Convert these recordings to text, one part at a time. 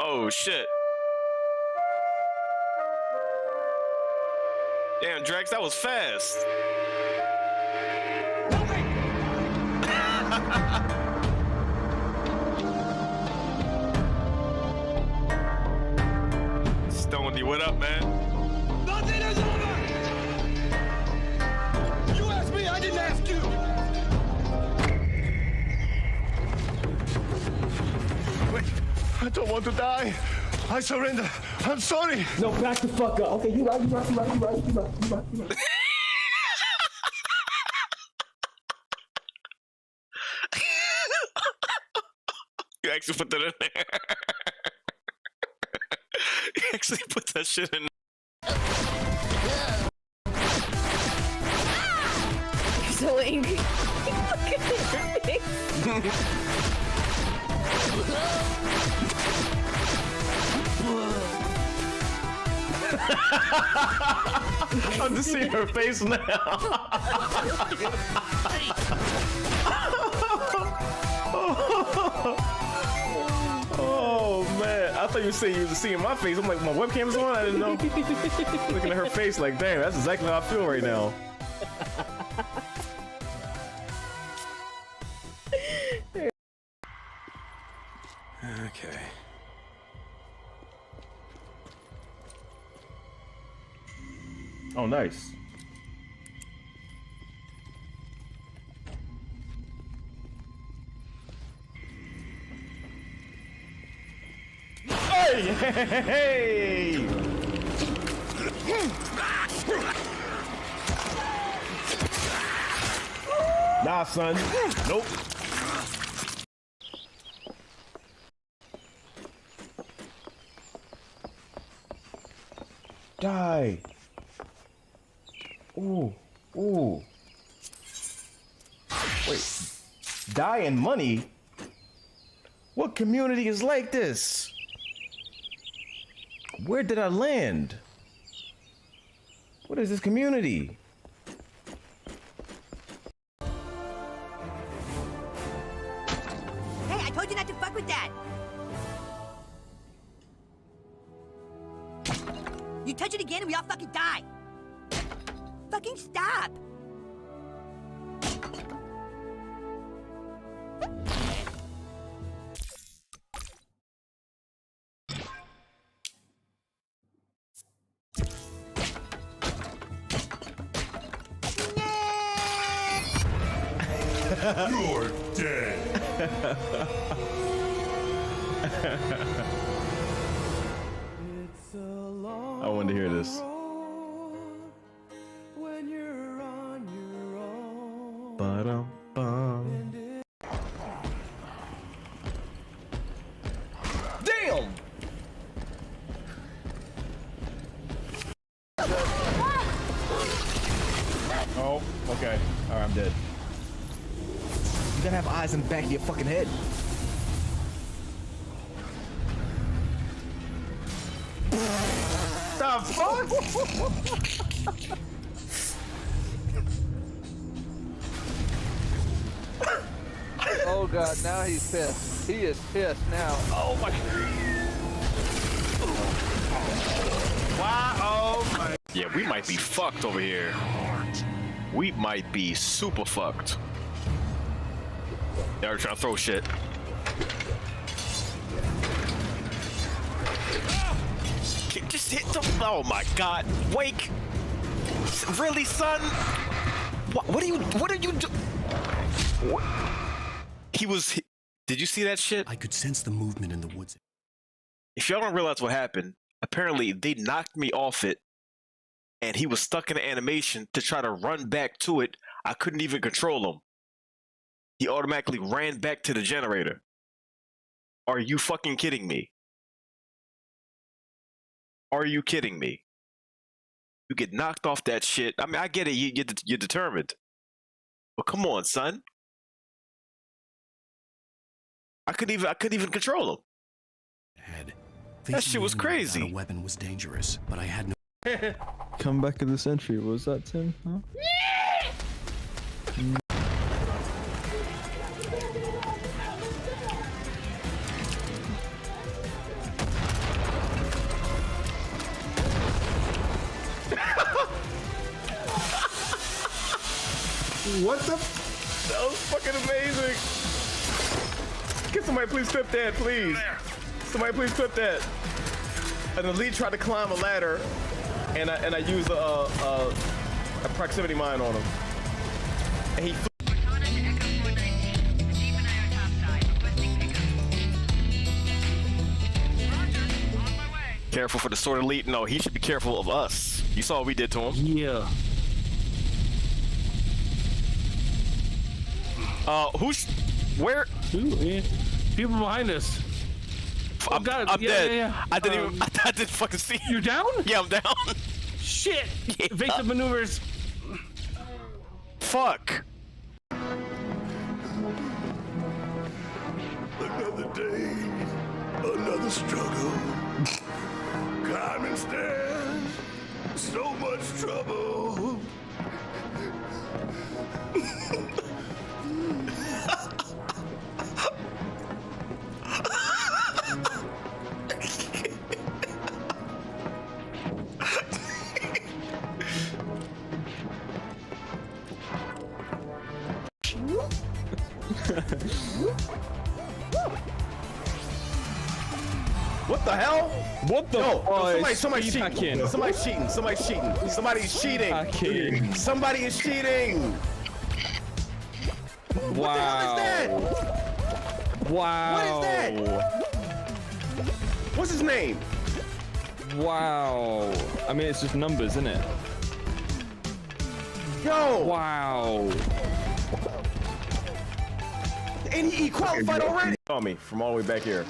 Oh shit. Damn, Drax, that was fast. Stoney, what up, man? Nothing is over! You asked me, I didn't ask you! Wait, I don't want to die. I surrender. I'm sorry. No, back the fuck up. Okay, you right. You actually put that in there. You actually put that shit in there. So angry. Look at her face. I'm just seeing her face now. Oh man, I thought you were saying you were seeing my face. I'm like, my webcam's on? I didn't know. Looking at her face like, damn, that's exactly how I feel right now. Okay. Oh, nice. Hey! Hey! Nah, son. Nope. Die. Ooh, ooh. Wait, die and money? What community is like this? Where did I land? What is this community? Hey, I told you not to fuck with that! You touch it again and we all fucking die! Fucking stop! You're dead. I wanted to hear this. Ba-dum-bum. Damn! Oh, okay. Alright, I'm dead. You gotta have eyes in the back of your fucking head. The fuck? Oh god, now he's pissed. He is pissed now. Oh my. Wow, oh my. Yeah, we might be fucked over here. We might be super fucked. They're trying to throw shit. Just hit the. Oh my god. Wake. Really, son? What are you doing? He was. Did you see that shit? I could sense the movement in the woods. If y'all don't realize what happened, apparently they knocked me off it, and he was stuck in the animation to try to run back to it. I couldn't even control him. He automatically ran back to the generator. Are you fucking kidding me? Are you kidding me? You get knocked off that shit. I mean, I get it. You're determined. But come on, son. I couldn't even control him. That shit was crazy. A weapon was dangerous, but I had no. Come back of the century. Was that Tim? Huh? What the? That was fucking amazing. Can somebody please clip that, please? Somebody please clip that. An elite tried to climb a ladder, and I used a proximity mine on him, and he. Careful for the sword elite. No, he should be careful of us. You saw what we did to him. Yeah. Where? People behind us. I'm got it. I'm Yeah, dead. yeah, yeah. I didn't even. I didn't fucking see. You're down? Yeah, I'm down. Shit. Yeah. Evasive maneuvers. Fuck. Another day, another struggle. Climbing stairs, so much trouble. What the hell? What the fuck? Somebody's cheating. Somebody's cheating. Somebody's cheating. Somebody's cheating. Hacking. Somebody is cheating. Wow. What the hell is that? Wow. What is that? What's his name? Wow. I mean, it's just numbers, isn't it? Yo. Wow. And he qualified already. On me from all the way back here.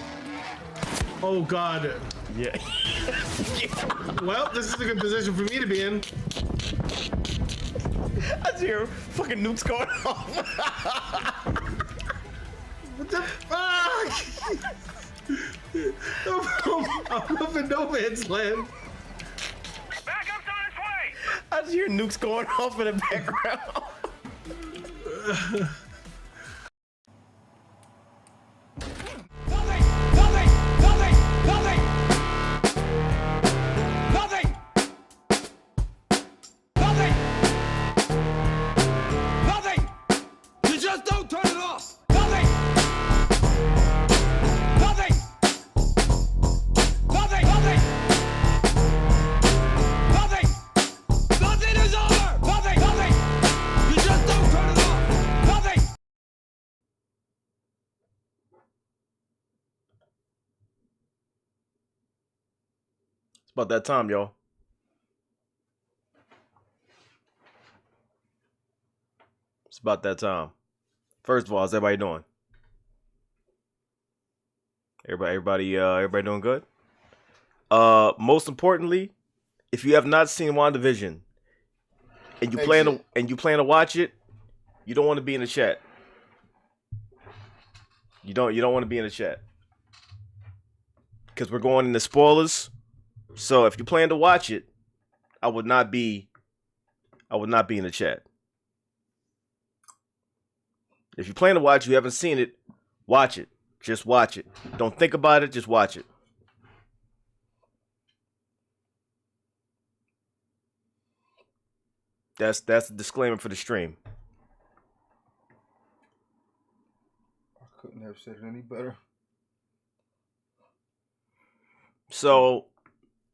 Oh God. Yeah. Well, this is a good position for me to be in. I just hear fucking nukes going off. What the fuck? I'm up in no man's land. Backup's on its way! I just hear nukes going off in the background. It's about that time, y'all. It's about that time. First of all, how's everybody doing? Everybody doing good? Most importantly, if you have not seen WandaVision and you plan to watch it, you don't want to be in the chat. You don't want to be in the chat. Because we're going into spoilers. So if you plan to watch it, I would not be in the chat. If you plan to watch, you haven't seen it, watch it. Just watch it. Don't think about it, just watch it. That's the disclaimer for the stream. I couldn't have said it any better. So,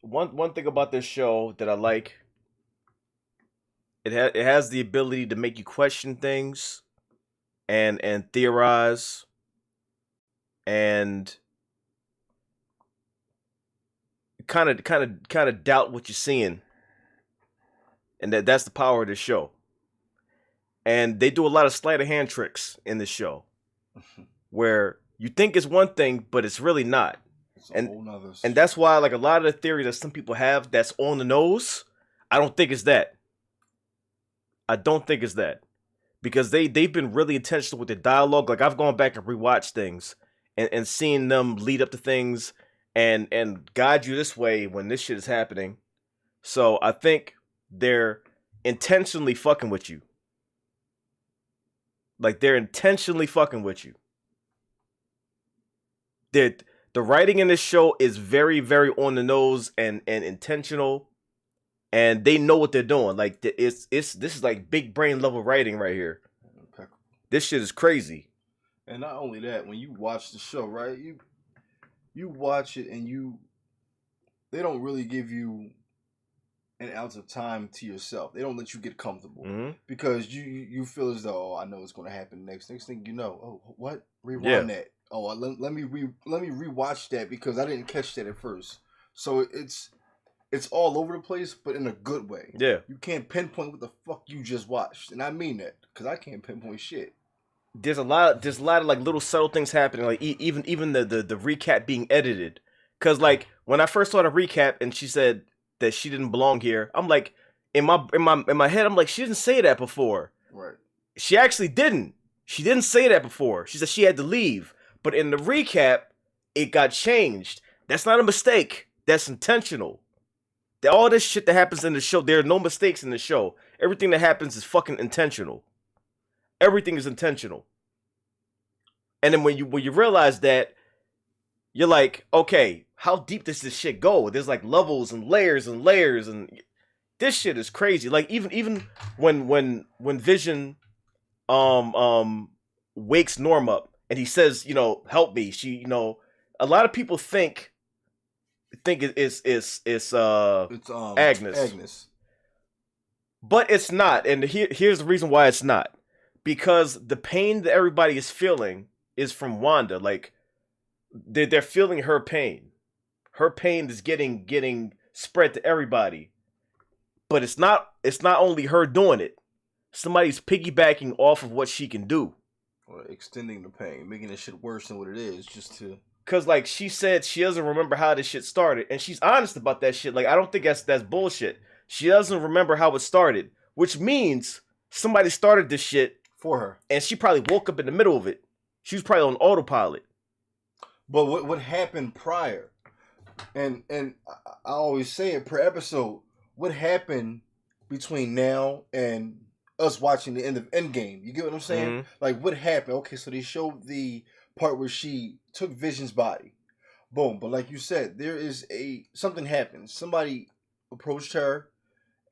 one thing about this show that I like, it has the ability to make you question things and theorize and kind of doubt what you're seeing. And that's the power of this show. And they do a lot of sleight of hand tricks in this show where you think it's one thing, but it's really not. And that's why, like, a lot of the theories that some people have that's on the nose, I don't think it's that. I don't think it's that. Because they've been really intentional with their dialogue. Like, I've gone back and rewatched things and seen them lead up to things and guide you this way when this shit is happening. So I think they're intentionally fucking with you. Like, they're intentionally fucking with you. The writing in this show is very, very on the nose and intentional, and they know what they're doing. Like, this is like big brain level writing right here. This shit is crazy. And not only that, when you watch the show, right? You watch it and they don't really give you an ounce of time to yourself. They don't let you get comfortable because you feel as though, I know it's going to happen next. Next thing you know, oh, what? Rewind that. Oh, let me rewatch that because I didn't catch that at first. So it's all over the place, but in a good way. Yeah. You can't pinpoint what the fuck you just watched, and I mean that because I can't pinpoint shit. There's a lot of like little subtle things happening, like even the recap being edited. Cause like when I first saw the recap and she said that she didn't belong here, I'm like in my head, I'm like, she didn't say that before. Right. She actually didn't. She didn't say that before. She said she had to leave. But in the recap, it got changed. That's not a mistake. That's intentional. All this shit that happens in the show, there are no mistakes in the show. Everything that happens is fucking intentional. Everything is intentional. And then when you realize that, you're like, okay, how deep does this shit go? There's like levels and layers, and this shit is crazy. Like even when Vision wakes Norm up and he says, help me. She, a lot of people think it's Agnes. But it's not. And here's the reason why it's not. Because the pain that everybody is feeling is from Wanda. Like they're feeling her pain. Her pain is getting spread to everybody. But it's not only her doing it. Somebody's piggybacking off of what she can do. Or extending the pain, making this shit worse than what it is, just to... Cause like she said she doesn't remember how this shit started. And she's honest about that shit. Like I don't think that's bullshit. She doesn't remember how it started. Which means somebody started this shit for her. And she probably woke up in the middle of it. She was probably on autopilot. But what happened prior? And I always say it per episode, what happened between now and us watching the end of Endgame? You get what I'm saying? Mm-hmm. Like what happened? Okay, so they showed the part where she took Vision's body. Boom. But like you said, there is something happened. Somebody approached her,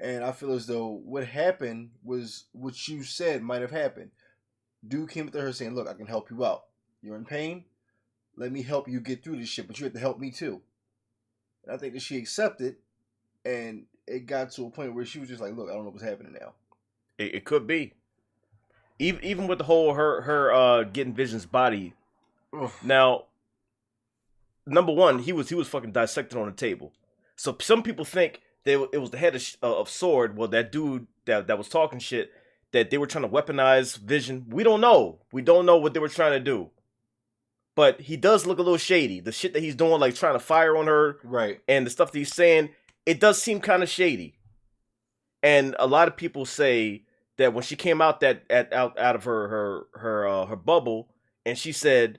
and I feel as though what happened was what you said might have happened. Dude came up to her saying, look, I can help you out. You're in pain? Let me help you get through this shit, but you have to help me too. And I think that she accepted, and it got to a point where she was just like, look, I don't know what's happening now. It could be. Even with the whole her getting Vision's body. Ugh. Now, number one, he was fucking dissected on the table. So some people think it was the head of Sword, well, that dude that was talking shit, that they were trying to weaponize Vision. We don't know. We don't know what they were trying to do. But he does look a little shady. The shit that he's doing, like trying to fire on her, right? And the stuff that he's saying, it does seem kind of shady. And a lot of people say that when she came out out of her bubble, and she said,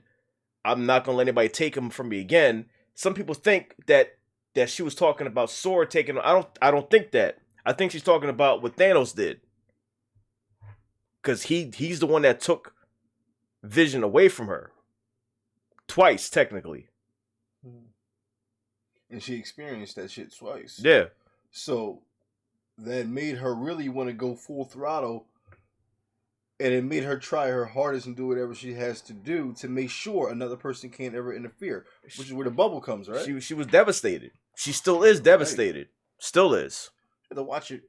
"I'm not gonna let anybody take him from me again." Some people think that she was talking about Sword taking him. I don't think that. I think she's talking about what Thanos did, because he's the one that took Vision away from her. Twice, technically. And she experienced that shit twice. Yeah. So that made her really want to go full throttle, and it made her try her hardest and do whatever she has to do to make sure another person can't ever interfere, which is where the bubble comes, right? She was devastated. She still is devastated. Right. Still is. To watch it,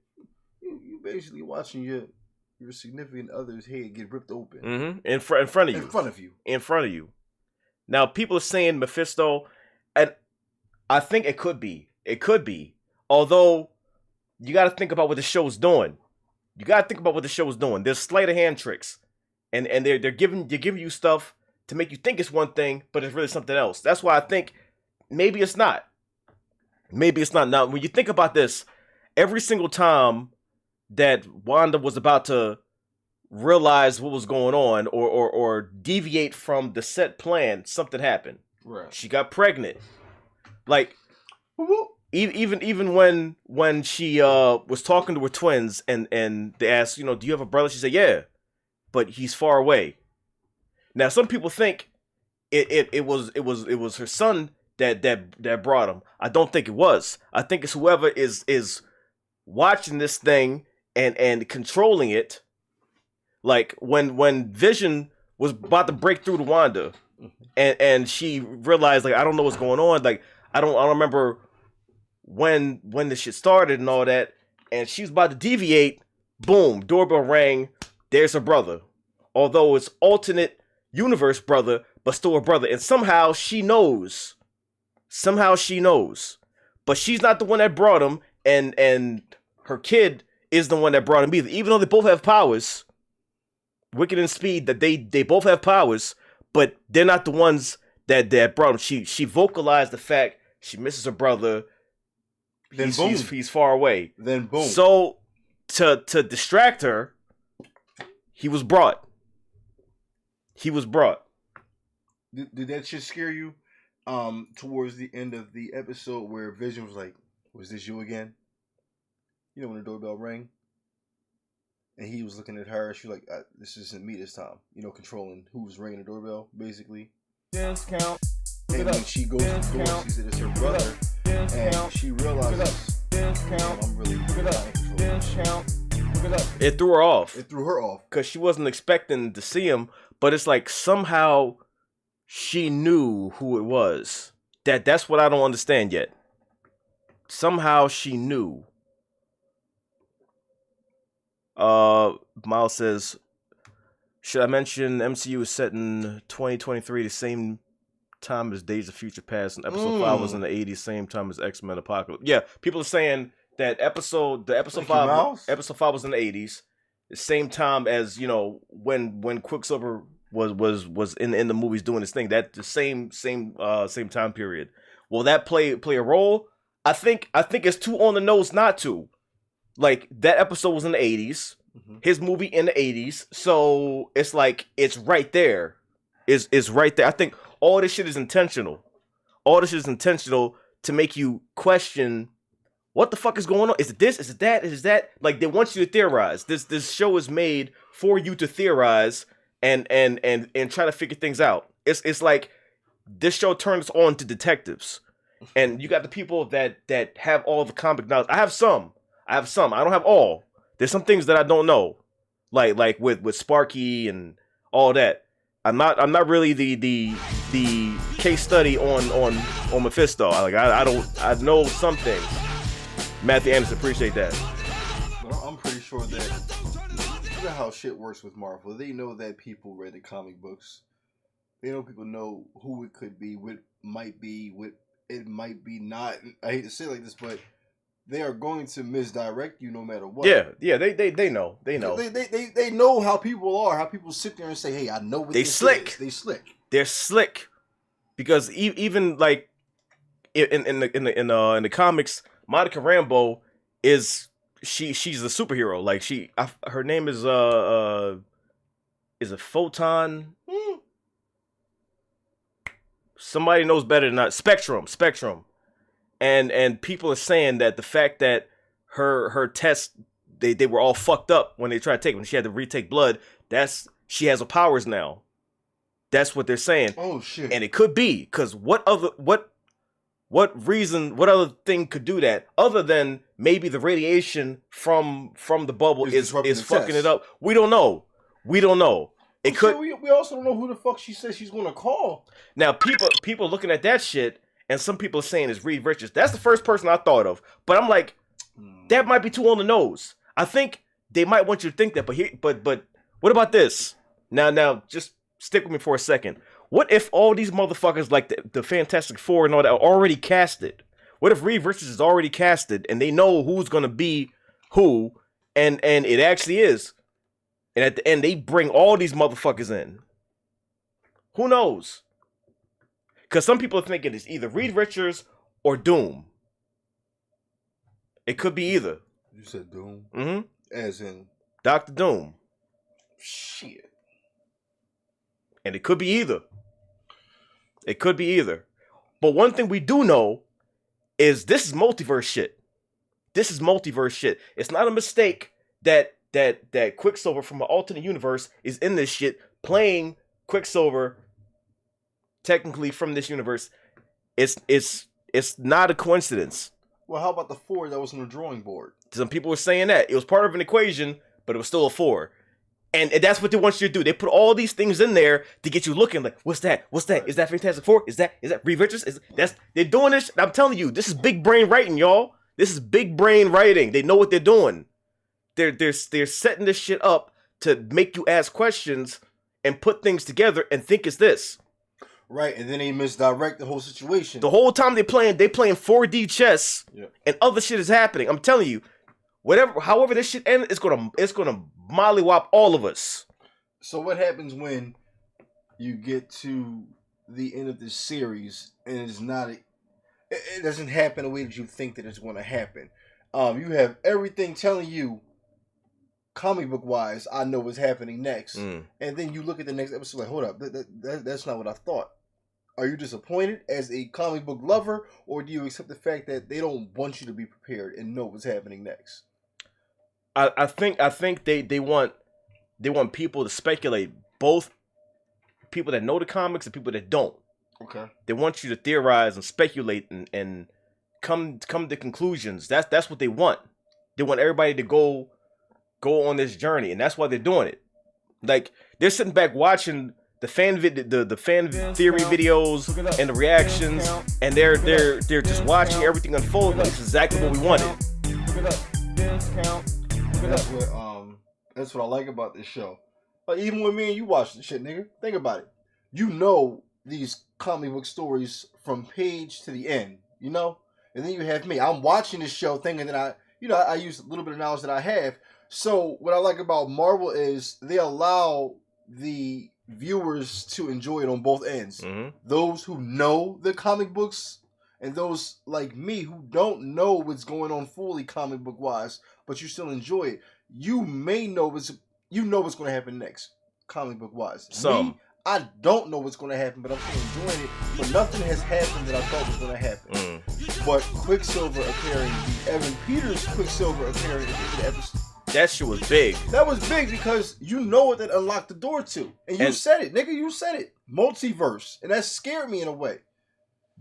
you basically watching your significant other's head get ripped open. Mm-hmm. In front of you. In front of you. Now, people are saying Mephisto, and I think it could be. It could be. Although, you got to think about what the show's doing. There's sleight of hand tricks. And they're giving you stuff to make you think it's one thing, but it's really something else. That's why I think maybe it's not. Now, when you think about this, every single time that Wanda was about to realize what was going on or deviate from the set plan, something happened. Right. She got pregnant. Like even when she was talking to her twins and they asked, do you have a brother? She said, yeah, but he's far away. Now some people think it was her son that brought him. I don't think it was. I think it's whoever is watching this thing and controlling it. Like when Vision was about to break through to Wanda, and she realized like I don't know what's going on. Like I don't remember when the shit started and all that. And she was about to deviate. Boom, doorbell rang. There's her brother. Although it's alternate universe brother, but still a brother. And somehow she knows. But she's not the one that brought him. And her kid is the one that brought him either. Even though they both have powers. Wicked and Speed, that they both have powers. But they're not the ones that brought him. She vocalized the fact she misses her brother. Then boom. He's far away. Then boom. So to distract her, he was brought. Did that shit scare you? Towards the end of the episode where Vision was like, "Was this you again?" You know when the doorbell rang, and he was looking at her. She was like, "This isn't me this time." You know, controlling who was ringing the doorbell, basically. Discount. And when she goes to the door, she said it's her brother, and she realizes, I'm really not in control. It threw her off. It threw her off because she wasn't expecting to see him. But it's like somehow she knew who it was. That's what I don't understand yet. Somehow she knew. Miles says, should I mention MCU is set in 2023, the same time as Days of Future Past, and episode 5 was in the 80s, same time as X-Men Apocalypse. Yeah, people are saying that episode 5 was in the 80s, the same time as, you know, when Quicksilver was in the movies doing this thing. That the same time period. Will that play a role? I think it's too on the nose not to. Like that episode was in the 80s, his movie in the 80s, so it's like it's right there. It's right there. I think all this shit is intentional. All this shit is intentional to make you question what the fuck is going on. Is it this? Is it that? Is it that? Like they want you to theorize. This show is made for you to theorize and try to figure things out. It's like this show turns on to detectives, and you got the people that have all the comic knowledge. I have some. I don't have all. There's some things that I don't know, like with Sparky and all that. I'm not really the case study on Mephisto. I know some things. Matthew Anderson, appreciate that. But I'm pretty sure that you know how shit works with Marvel. They know that people read the comic books. They know people know who it could be, what might be, what it might be not. I hate to say it like this, but they are going to misdirect you no matter what. Yeah, they know. They know how people are, how people sit there and say, "Hey, I know what this is." They slick. They're slick because even like in the comics, Monica Rambeau she's a superhero. Like her name is a Photon. Somebody knows better than that. Spectrum. And people are saying that the fact that her tests they were all fucked up when they tried to take them. She had to retake blood. She has her powers now. That's what they're saying. Oh shit! And it could be because what other thing could do that other than maybe the radiation from the bubble is fucking it up? We don't know. It could. We also don't know who the fuck she says she's gonna call. Now people looking at that shit. And some people are saying it's Reed Richards. That's the first person I thought of. But I'm like, that might be too on the nose. I think they might want you to think that. But what about this? Now, just stick with me for a second. What if all these motherfuckers like the Fantastic Four and all that are already casted? What if Reed Richards is already casted and they know who's gonna be who, and it actually is, and at the end they bring all these motherfuckers in? Who knows? Because some people are thinking it's either Reed Richards or Doom. It could be either. You said Doom? Mm-hmm. As in? Dr. Doom. Shit. And it could be either. But one thing we do know is this is multiverse shit. It's not a mistake that Quicksilver from an alternate universe is in this shit playing Quicksilver technically from this universe. It's not a coincidence. Well, how about the 4 that was on the drawing board? Some people were saying that it was part of an equation, but it was still a 4. And that's what they want you to do. They put all these things in there to get you looking like, what's that? What's that? Is that Fantastic Four? Is that Reed Richards? They're doing this. I'm telling you, this is big brain writing, y'all. This is big brain writing. They know what they're doing. They're setting this shit up to make you ask questions and put things together and think it's this. Right, and then they misdirect the whole situation. The whole time they playing 4D chess, and other shit is happening. I'm telling you, however this shit ends, it's gonna mollywop all of us. So what happens when you get to the end of this series and it's not? It doesn't happen the way that you think that it's going to happen. You have everything telling you, comic book wise, I know what's happening next, and then you look at the next episode like, hold up, that's not what I thought. Are you disappointed as a comic book lover, or do you accept the fact that they don't want you to be prepared and know what's happening next? I think they want people to speculate, both people that know the comics and people that don't. Okay. They want you to theorize and speculate and come to conclusions. That's what they want. They want everybody to go on this journey, and that's why they're doing it. Like, they're sitting back watching the fan theory videos and the reactions, and they're just watching everything unfold. Like, it's exactly what we wanted. That's what I like about this show. Like, even when me and you watch this shit, nigga, think about it. You know these comic book stories from page to the end, you know? And then you have me. I'm watching this show thinking that I use a little bit of knowledge that I have. So what I like about Marvel is they allow the viewers to enjoy it on both ends. Mm-hmm. Those who know the comic books and those like me who don't know what's going on fully comic book wise, but you still enjoy it. You may know what's going to happen next, comic book wise. Me, I don't know what's going to happen, but I'm still enjoying it. But nothing has happened that I thought was going to happen. But Quicksilver appearing, Evan Peters Quicksilver appearing at the episode. That shit was big. That was big because you know what that unlocked the door to. And you said it, nigga, you said it. Multiverse. And that scared me in a way.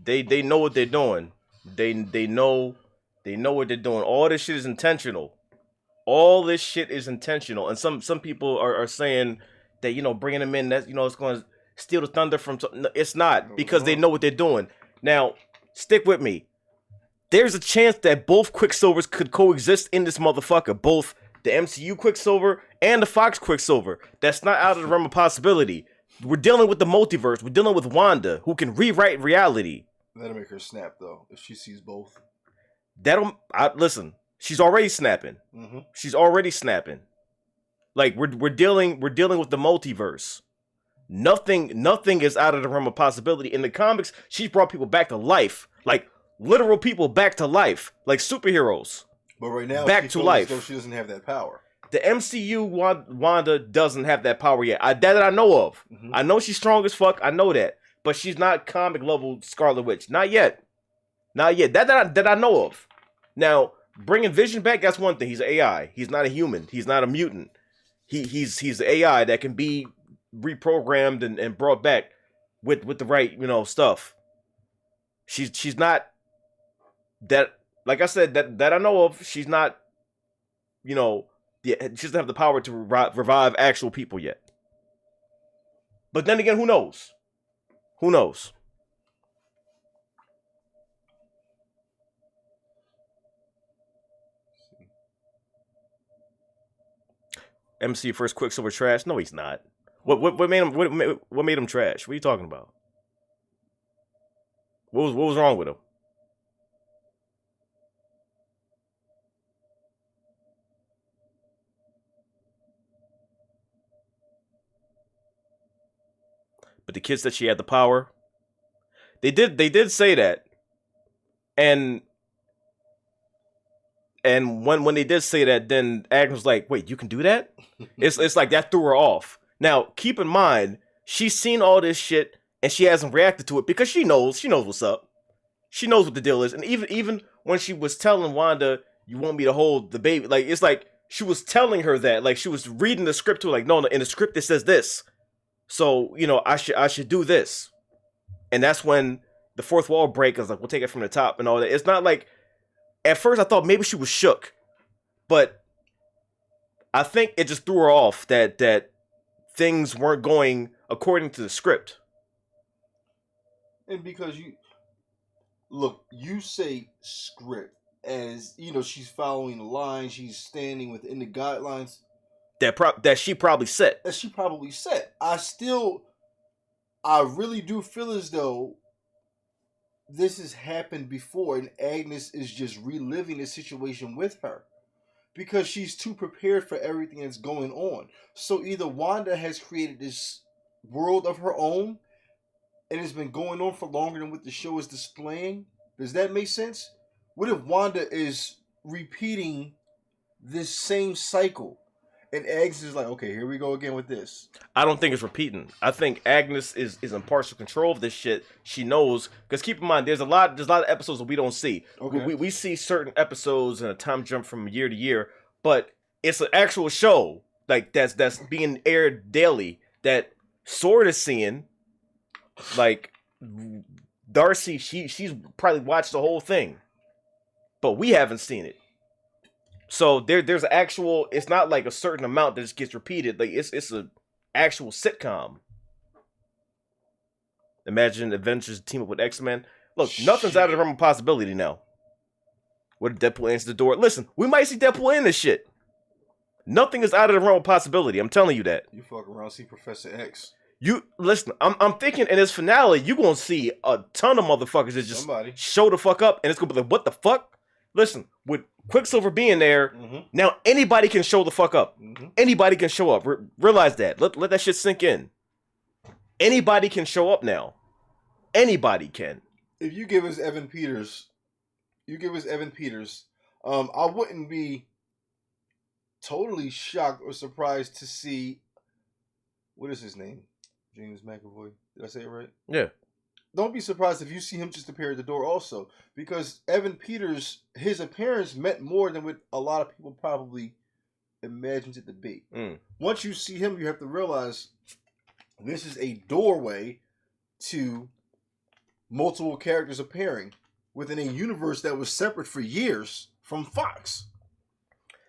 They know what they're doing. They know what they're doing. All this shit is intentional. All this shit is intentional. And some people are saying that, bringing them in, that, it's going to steal the thunder from... No, it's not, because they know what they're doing. Now, stick with me. There's a chance that both Quicksilvers could coexist in this motherfucker. Both the MCU Quicksilver and the Fox Quicksilver. That's not out of the realm of possibility. We're dealing with the multiverse. We're dealing with Wanda, who can rewrite reality. That'll make her snap, though, if she sees both. Listen, she's already snapping. Mm-hmm. She's already snapping. Like, we're dealing with the multiverse. Nothing is out of the realm of possibility. In the comics, she's brought people back to life. Like, literal people back to life. Like superheroes. But right now, back to life. She doesn't have that power. The MCU Wanda doesn't have that power yet. That I know of. Mm-hmm. I know she's strong as fuck. I know that. But she's not comic level Scarlet Witch. Not yet. Not yet. That I know of. Now, bringing Vision back, that's one thing. He's an AI. He's not a human. He's not a mutant. He's an AI that can be reprogrammed and brought back with the right, stuff. She's not that, like I said, that I know of. She's not, she doesn't have the power to revive actual people yet. But then again, who knows? Who knows? MC first Quicksilver trash? No, he's not. What made him? What made him trash? What are you talking about? What was wrong with him? But the kid said she had the power. They did say that, and when they did say that, then Agnes was like, "Wait, you can do that?" It's like that threw her off. Now, keep in mind, she's seen all this shit and she hasn't reacted to it because she knows what's up. She knows what the deal is, and even when she was telling Wanda, "You want me to hold the baby?" Like, it's like she was telling her that, like she was reading the script to her, like, no, in the script it says this, so I should do this, and that's when the fourth wall break is like, we'll take it from the top and all that. It's not like, at first I thought maybe she was shook, but I think it just threw her off that things weren't going according to the script. And because you say script as she's following the line, she's standing within the guidelines That she probably set. I really do feel as though this has happened before, and Agnes is just reliving the situation with her because she's too prepared for everything that's going on. So either Wanda has created this world of her own, and it's been going on for longer than what the show is displaying. Does that make sense? What if Wanda is repeating this same cycle? And Agnes is like, okay, here we go again with this. I don't think it's repeating. I think Agnes is in partial control of this shit. She knows, because keep in mind, there's a lot of episodes that we don't see. Okay. We see certain episodes in a time jump from year to year, but it's an actual show like that's being aired daily that Sword is seeing. Like Darcy, she's probably watched the whole thing, but we haven't seen it. So there's actual. It's not like a certain amount that just gets repeated. Like it's a actual sitcom. Imagine Avengers team up with X-Men. Look, nothing's out of the realm of possibility now. What if Deadpool answers the door? Listen, we might see Deadpool in this shit. Nothing is out of the realm of possibility. I'm telling you that. You fuck around, see Professor X. You listen. I'm thinking in this finale, you gonna see a ton of motherfuckers that just show the fuck up, and it's gonna be like, what the fuck? Listen, with Quicksilver being there, now anybody can show the fuck up. Anybody can show up. Realize that. Let that shit sink in. Anybody can show up now. Anybody can. If you give us Evan Peters, I wouldn't be totally shocked or surprised to see, what is his name? James McAvoy. Did I say it right? Yeah. Don't be surprised if you see him just appear at the door also, because Evan Peters, his appearance meant more than what a lot of people probably imagined it to be. Once you see him, you have to realize this is a doorway to multiple characters appearing within a universe that was separate for years from Fox.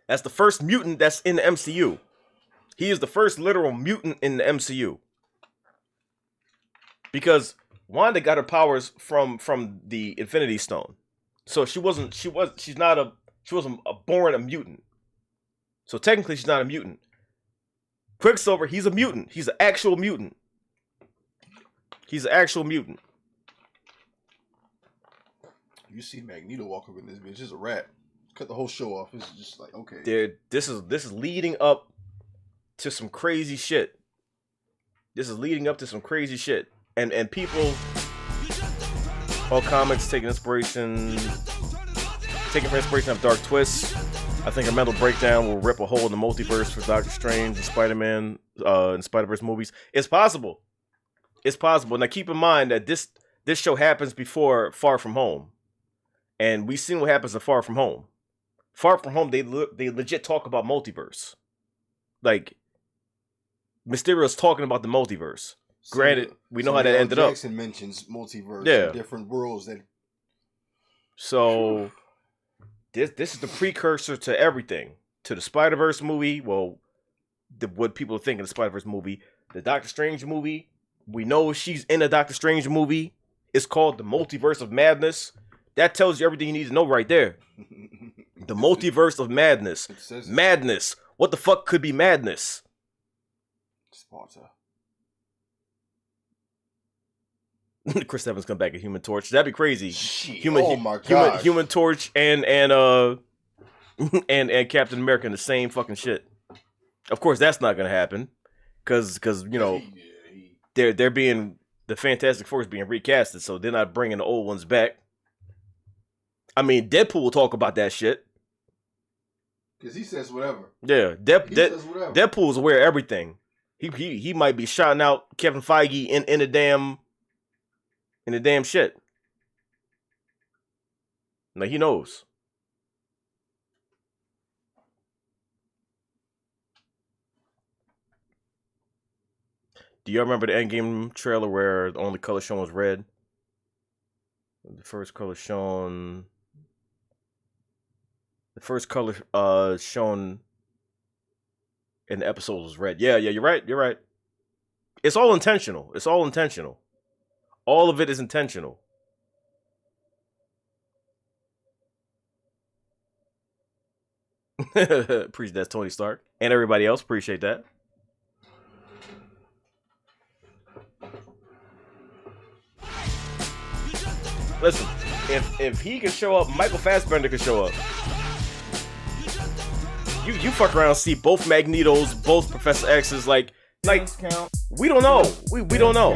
That's the first mutant that's in the MCU. He is the first literal mutant in the MCU. Because Wanda got her powers from the Infinity Stone. So she wasn't born a mutant. So technically she's not a mutant. Quicksilver, he's a mutant. He's an actual mutant. He's an actual mutant. You see Magneto walk up in this bitch, it's a wrap. Cut the whole show off. It's just like, okay. This is leading up to some crazy shit. And people, all comics taking inspiration of Dark Twists. I think a mental breakdown will rip a hole in the multiverse for Doctor Strange and Spider-Man and Spider-Verse movies. It's possible. Now keep in mind that this show happens before Far From Home, and we've seen what happens in Far From Home. Far From Home, they legit talk about multiverse. Like Mysterio's talking about the multiverse. Granted, we know how that ended up. Jackson mentions multiverse, yeah, different worlds that. So this is the precursor to everything, to the Spider-Verse movie. Well, what people think of the Spider-Verse movie, the Doctor Strange movie. We know she's in a Doctor Strange movie. It's called the Multiverse of Madness. That tells you everything you need to know right there. The Multiverse of Madness. Madness. What the fuck could be madness? Sparta. Chris Evans come back as Human Torch. That'd be crazy. Oh my god. Human Torch and Captain America in the same fucking shit. Of course, that's not gonna happen, because you know they're being the Fantastic Four is being recasted, so they're not bringing the old ones back. I mean, Deadpool will talk about that shit. Because he says whatever. Yeah, says whatever. Deadpool's aware of everything. He might be shouting out Kevin Feige in the damn shit. Like, he knows. Do you remember the Endgame trailer where the only color shown was red? The first color shown and the episode was red. Yeah, you're right. You're right. It's all intentional. It's all intentional. All of it is intentional. Appreciate that, Tony Stark. And everybody else, appreciate that. Listen, if he can show up, Michael Fassbender can show up. You fuck around and see both Magnetos, both Professor X's, like we don't know. We don't know.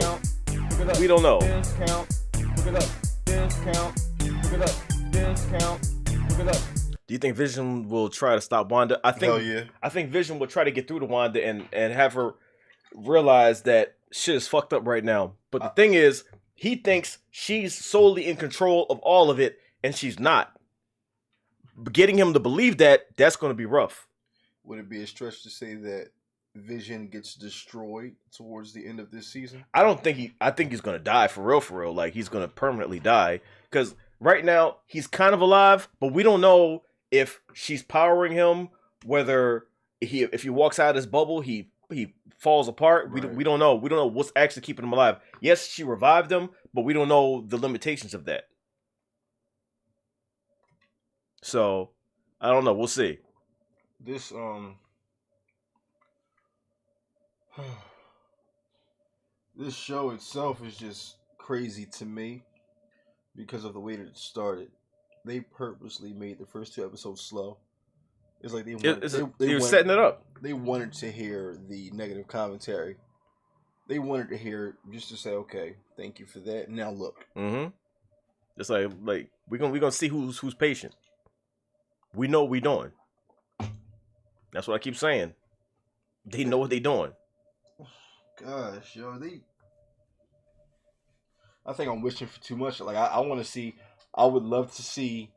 We don't know. Do you think Vision will try to stop Wanda? I think. Hell yeah. I think Vision will try to get through to Wanda and have her realize that shit is fucked up right now. But the thing is, he thinks she's solely in control of all of it, and she's not. Getting him to believe that's going to be rough. Would it be a stretch to say that Vision gets destroyed towards the end of this season? I think he's going to die for real. Like, he's going to permanently die. Because right now, he's kind of alive, but we don't know if she's powering him, whether if he walks out of his bubble, he falls apart. Right. We don't know. We don't know what's actually keeping him alive. Yes, she revived him, but we don't know the limitations of that. So, I don't know. We'll see. This this show itself is just crazy to me because of the way that it started. They purposely made the first 2 episodes slow. It's like they were setting it up. They wanted to hear the negative commentary. They wanted to hear just to say, okay, thank you for that. Now look. Mm-hmm. It's like we're gonna see who's patient. We know what we're doing. That's what I keep saying. They know what they're doing. Gosh, yo, I think I'm wishing for too much. Like I want to see. I would love to see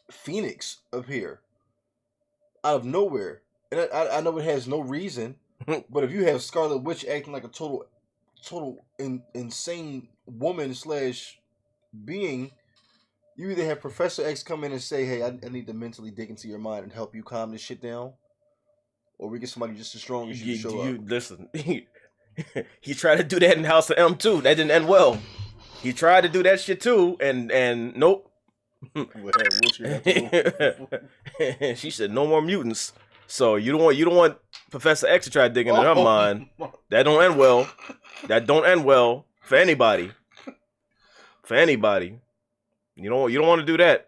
Phoenix appear out of nowhere, and I know it has no reason. But if you have Scarlet Witch acting like a total insane woman / being, you either have Professor X come in and say, "Hey, I need to mentally dig into your mind and help you calm this shit down," or we get somebody just as strong as you to show up. Listen, he tried to do that in House of M too. That didn't end well. He tried to do that shit too, and nope. She said no more mutants. So you don't want Professor X to try to dig into her mind. That don't end well. That don't end well for anybody. For anybody. You don't want to do that.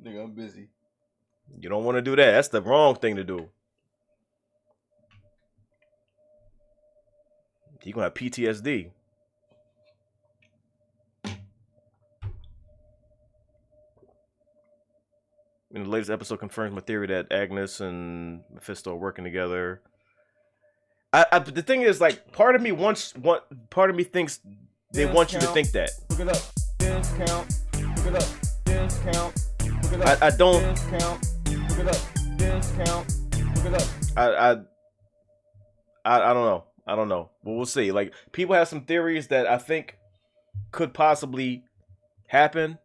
Nigga, I'm busy. You don't want to do that. That's the wrong thing to do. He gonna have PTSD. In the latest episode confirms my theory that Agnes and Mephisto are working together. The thing is, like, part of me thinks they want you to think that. Look it up. Discount. Look it up. Discount. Look it up. I don't. Discount. Look it up. Discount. Look it up. I don't know. I don't know. But we'll see. Like, people have some theories that I think could possibly happen,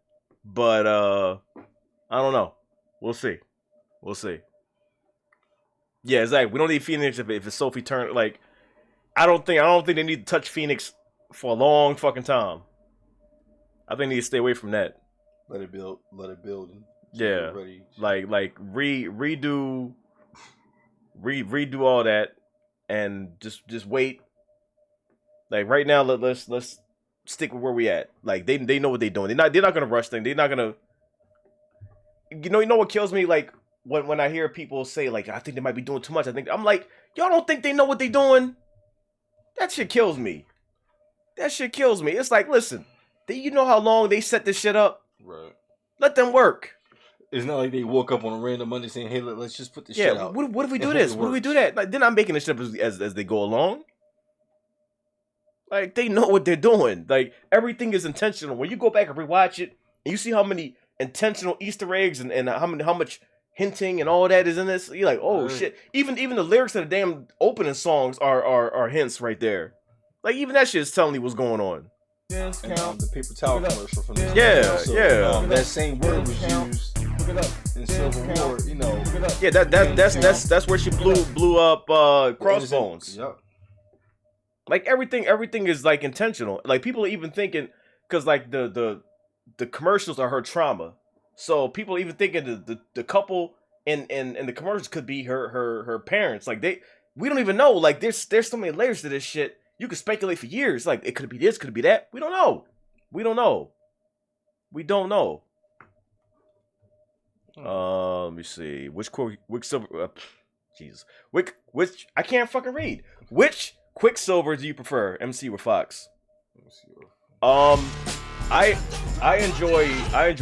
but I don't know. We'll see. We'll see. Yeah, exactly. We don't need Phoenix if it's Sophie Turner. Like, I don't think they need to touch Phoenix for a long fucking time. I think they need to stay away from that. Let it build. Yeah. Like redo all that and just wait. Like right now, let's stick with where we at. Like they know what they're doing. They're not gonna rush things. They're not gonna. You know what kills me? Like when I hear people say like I think they might be doing too much. I'm like, y'all don't think they know what they're doing? That shit kills me. It's like, listen, you know how long they set this shit up? Right. Let them work. It's not like they woke up on a random Monday saying, "Hey, let's just put this shit out." What if we do this? What if we do that? Like they're not making this shit up as they go along. Like they know what they're doing. Like everything is intentional. When you go back and rewatch it, and you see how many intentional Easter eggs and how much hinting and all that is in this, you're like, oh shit. Even the lyrics of the damn opening songs are hints right there. Like even that shit is telling you what's going on. And, the paper towel commercial from this. Yeah. That same word was used in Civil War, you know. Yeah, that's where she blew up Crossbones. Yep. Like everything is like intentional. Like people are even thinking, because like the commercials are her trauma, so people are even thinking the couple in the commercials could be her parents. Like we don't even know. Like there's so many layers to this shit. You could speculate for years. Like it could be this, could be that. We don't know. Let me see. Which Quicksilver? Jesus. Which I can't fucking read. Which Quicksilver do you prefer, MC or Fox? I enjoy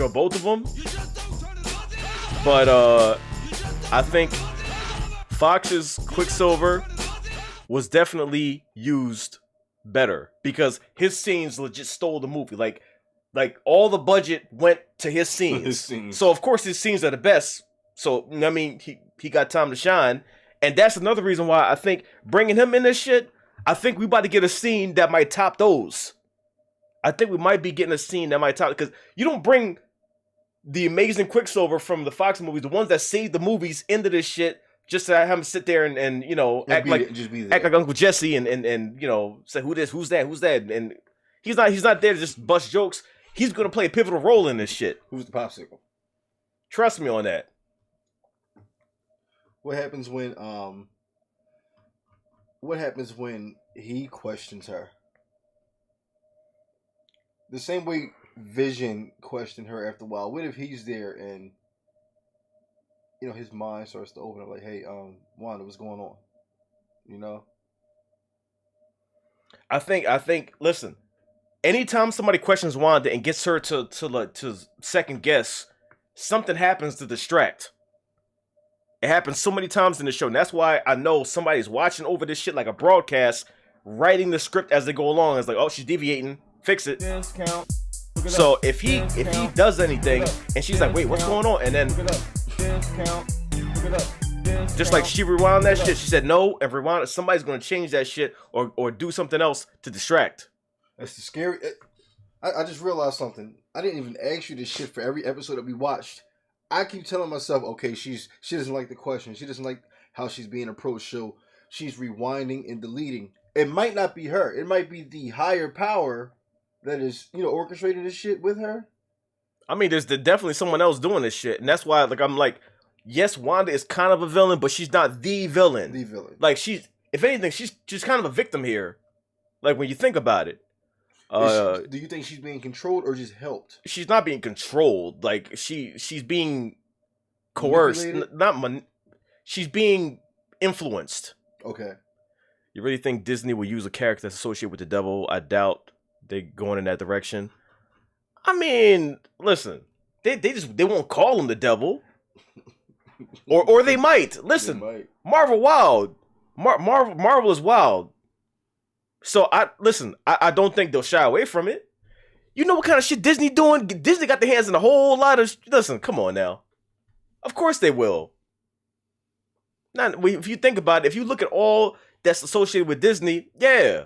both of them, but I think Fox's Quicksilver was definitely used better because his scenes legit stole the movie. Like all the budget went to his scenes. So of course his scenes are the best. So I mean he got time to shine, and that's another reason why I think bringing him in this shit. I think we about to get a scene that might top those. I think we might be getting a scene that might top, because you don't bring the amazing Quicksilver from the Fox movies, the ones that saved the movies, into this shit just to have him sit there and you know act like Uncle Jesse and you know say who's that, and he's not there to just bust jokes. He's gonna play a pivotal role in this shit. Who's the popsicle? Trust me on that. What happens when he questions her? The same way Vision questioned her after a while. What if he's there and you know his mind starts to open up like, hey, Wanda, what's going on? You know? I think listen, anytime somebody questions Wanda and gets her to second guess, something happens to distract. It happens so many times in the show, and that's why I know somebody's watching over this shit like a broadcast, writing the script as they go along. It's like, oh, she's deviating, fix it. So if he does anything and she's like, wait, what's going on? And then just like she rewound that shit, she said no, and rewound. Somebody's gonna change that shit or do something else to distract. That's the scary. I just realized something. I didn't even ask you this shit for every episode that we watched. I keep telling myself, okay, she doesn't like the question. She doesn't like how she's being approached. So she's rewinding and deleting. It might not be her. It might be the higher power that is, you know, orchestrating this shit with her. I mean, there's definitely someone else doing this shit, and that's why, like, I'm like, yes, Wanda is kind of a villain, but she's not the villain. The villain. Like, if anything, she's just kind of a victim here. Like, when you think about it. Do you think she's being controlled or just helped? She's not being controlled. Like, she's being coerced. She's being influenced. Okay. You really think Disney will use a character that's associated with the devil? I doubt they're going in that direction. I mean, listen, they won't call him the devil, or they might. Listen, Marvel wild, Marvel is wild. So I don't think they'll shy away from it. You know what kind of shit Disney doing? Disney got their hands in a whole lot of. Listen, come on now. Of course they will. Now, if you think about it, if you look at all that's associated with Disney, yeah.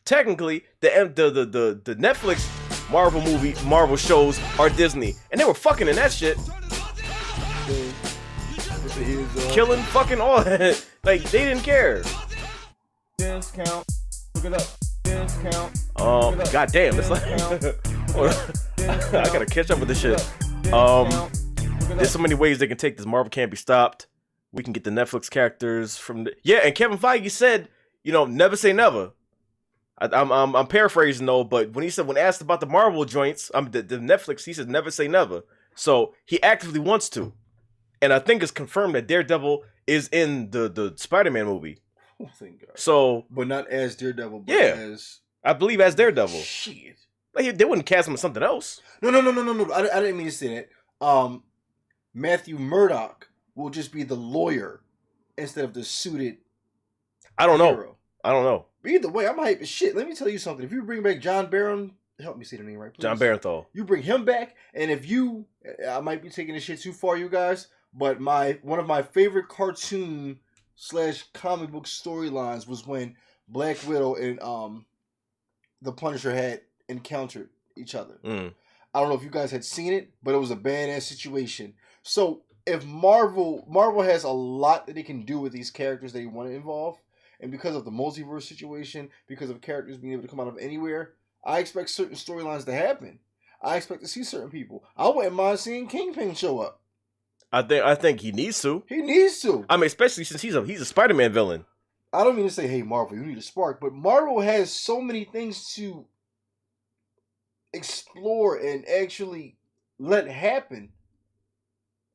Technically, the Netflix Marvel shows are Disney, and they were fucking in that shit, killing fucking all that. Like they didn't care. Discount. Look it up. Discount. Goddamn, it's like I gotta catch up with this shit. There's so many ways they can take this. Marvel can't be stopped. We can get the Netflix characters from and Kevin Feige said, you know, never say never. I'm paraphrasing though, but when asked about the Marvel joints, the Netflix, he says never say never. So he actively wants to, and I think it's confirmed that Daredevil is in the Spider-Man movie. Oh, thank God. So, but not as Daredevil, but as I believe as Daredevil. Shit, like they wouldn't cast him as something else. No. I didn't mean to say that. Matthew Murdock will just be the lawyer instead of the suited. I don't know. Hero. I don't know. But either way, I'm hype as shit. Let me tell you something. If you bring back John Barron, help me say the name right, please. John Barenthal. You bring him back, and I might be taking this shit too far, you guys, but one of my favorite cartoon / comic book storylines was when Black Widow and the Punisher had encountered each other. I don't know if you guys had seen it, but it was a badass situation. So if Marvel has a lot that they can do with these characters they want to involve, and because of the multiverse situation, because of characters being able to come out of anywhere, I expect certain storylines to happen. I expect to see certain people. I wouldn't mind seeing Kingpin show up. I think he needs to. He needs to. I mean, especially since he's a Spider-Man villain. I don't mean to say, hey, Marvel, you need a spark, but Marvel has so many things to explore and actually let happen.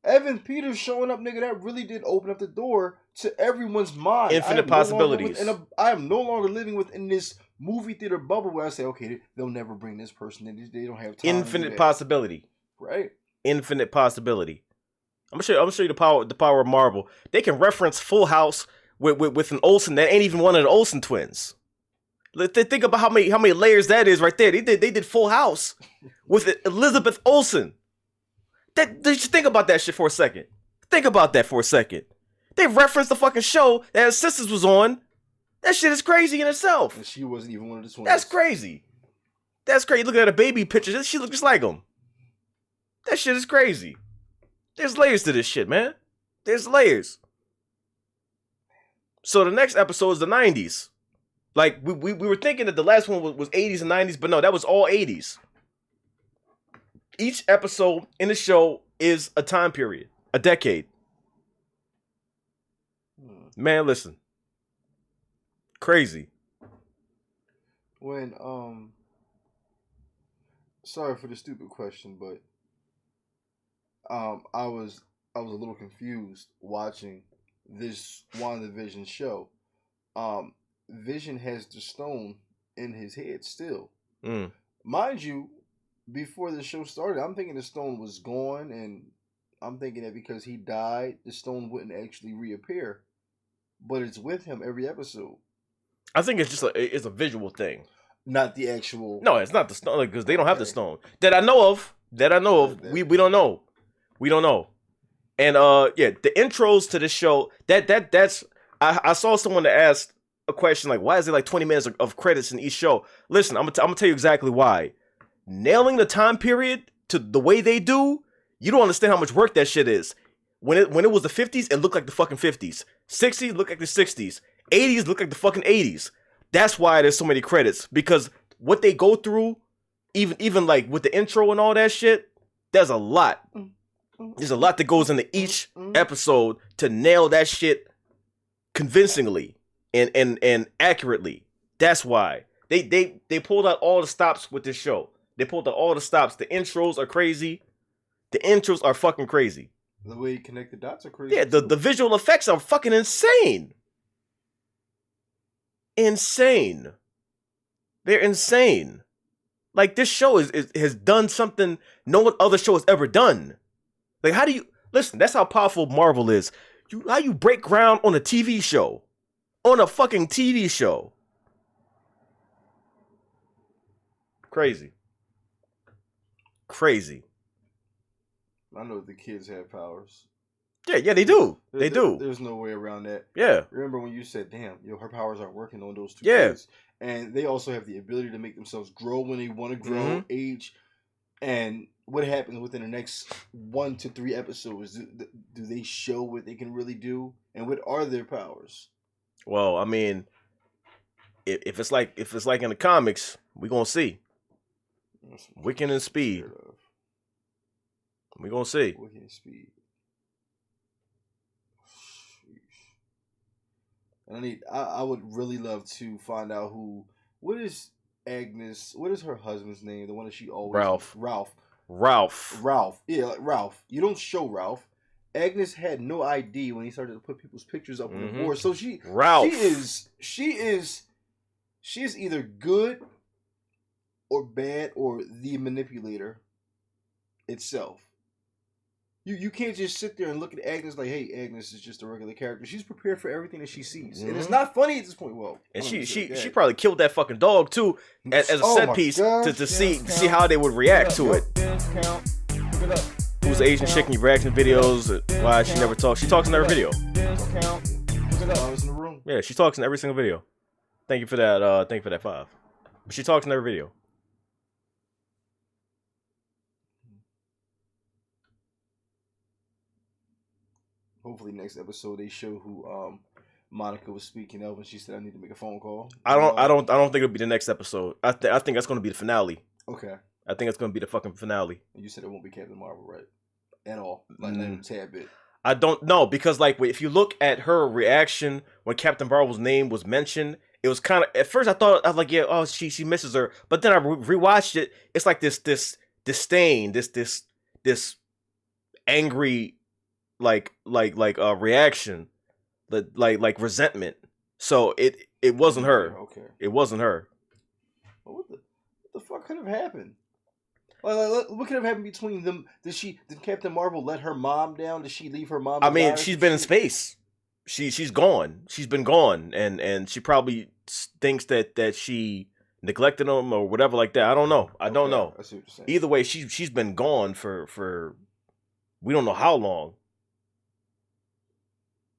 Evan Peters showing up, nigga, that really did open up the door to everyone's mind. Infinite possibilities. I am no longer living within this movie theater bubble where I say, okay, they'll never bring this person in. They don't have time. Infinite possibility. Right. Infinite possibility. I'm gonna show you the power of Marvel. They can reference Full House with an Olsen that ain't even one of the Olsen twins. Think about how many layers that is right there. They did Full House with Elizabeth Olsen. Just think about that shit for a second. Think about that for a second. They referenced the fucking show that her sisters was on. That shit is crazy in itself. And she wasn't even one of the twins. That's crazy. That's crazy. Look at her baby picture. She looks just like him. That shit is crazy. There's layers to this shit, man. There's layers. So the next episode is the 90s. Like, we were thinking that the last one was 80s and 90s, but no, that was all 80s. Each episode in the show is a time period, a decade. Man, listen. Crazy. When, sorry for the stupid question, but I was a little confused watching this WandaVision show. Vision has the stone in his head still. Mind you, before the show started, I'm thinking the stone was gone, and I'm thinking that because he died, the stone wouldn't actually reappear. But it's with him every episode. I think it's just it's a visual thing. Not the actual... No, it's not the stone, because they don't have the stone. That I know of. We don't know. We don't know. And yeah, the intros to this show, that's I saw someone that asked a question like, why is there like 20 minutes of credits in each show? Listen, I'm gonna tell you exactly why. Nailing the time period to the way they do, you don't understand how much work that shit is. When it was the 50s, it looked like the fucking 50s. 60s looked like the 60s. 80s looked like the fucking 80s. That's why there's so many credits, because what they go through, even like with the intro and all that shit, there's a lot. There's a lot that goes into each episode to nail that shit convincingly and accurately. That's why they pulled out all the stops with this show. They pulled out all the stops. The intros are crazy. The intros are fucking crazy. The way you connect the dots are crazy. Yeah, the visual effects are fucking insane. Insane. They're insane. Like, this show has done something no one other show has ever done. Like, how do you... Listen, that's how powerful Marvel is. How you break ground on a TV show. On a fucking TV show. Crazy. Crazy. I know the kids have powers. Yeah, they do. They do. There's no way around that. Yeah. Remember when you said, damn, her powers aren't working on those two kids. And they also have the ability to make themselves grow when they want to grow, age. And what happens within the next 1 to 3 episodes? Do they show what they can really do? And what are their powers? Well, I mean, if it's like in the comics, we're gonna see. Wiccan and Speed. We're gonna see. Wiccan and Speed. And I would really love to find out what is Agnes, what is her husband's name? The one that she always... Ralph. Yeah, like Ralph. You don't show Ralph. Agnes had no ID when he started to put people's pictures up on the board. So she is either good or bad or the manipulator itself. You can't just sit there and look at Agnes like, hey, Agnes is just a regular character. She's prepared for everything that she sees. And it's not funny at this point. Well, and she probably killed that fucking dog too as a set piece to see how they would react to it. Who's the Asian chick in your reaction videos? Why she never talks? She talks in every video. Yeah, she talks in every single video. Thank you for that. Thank you for that 5. But she talks in every video. hopefully next episode they show who Monica was speaking of, and she said I need to make a phone call. I don't think it'll be the next episode. I think that's gonna be the finale. Okay. I think it's gonna be the fucking finale. And you said it won't be Captain Marvel, right? At all, like not even a tad bit. I don't know because like if you look at her reaction when Captain Marvel's name was mentioned, it was kind of at first I was like, yeah, oh she misses her, but then I rewatched it. It's like this disdain, this angry like reaction, like resentment. So it wasn't her. Okay. It wasn't her. Well, what the fuck could have happened? Like, what could have happened between them? Did Captain Marvel let her mom down? Did she leave her mom? I mean, she's been in space. She's gone. She's been gone, and she probably thinks that she neglected him or whatever like that. I don't know. I don't know. I see what you're saying. Either way, she's been gone for we don't know how long.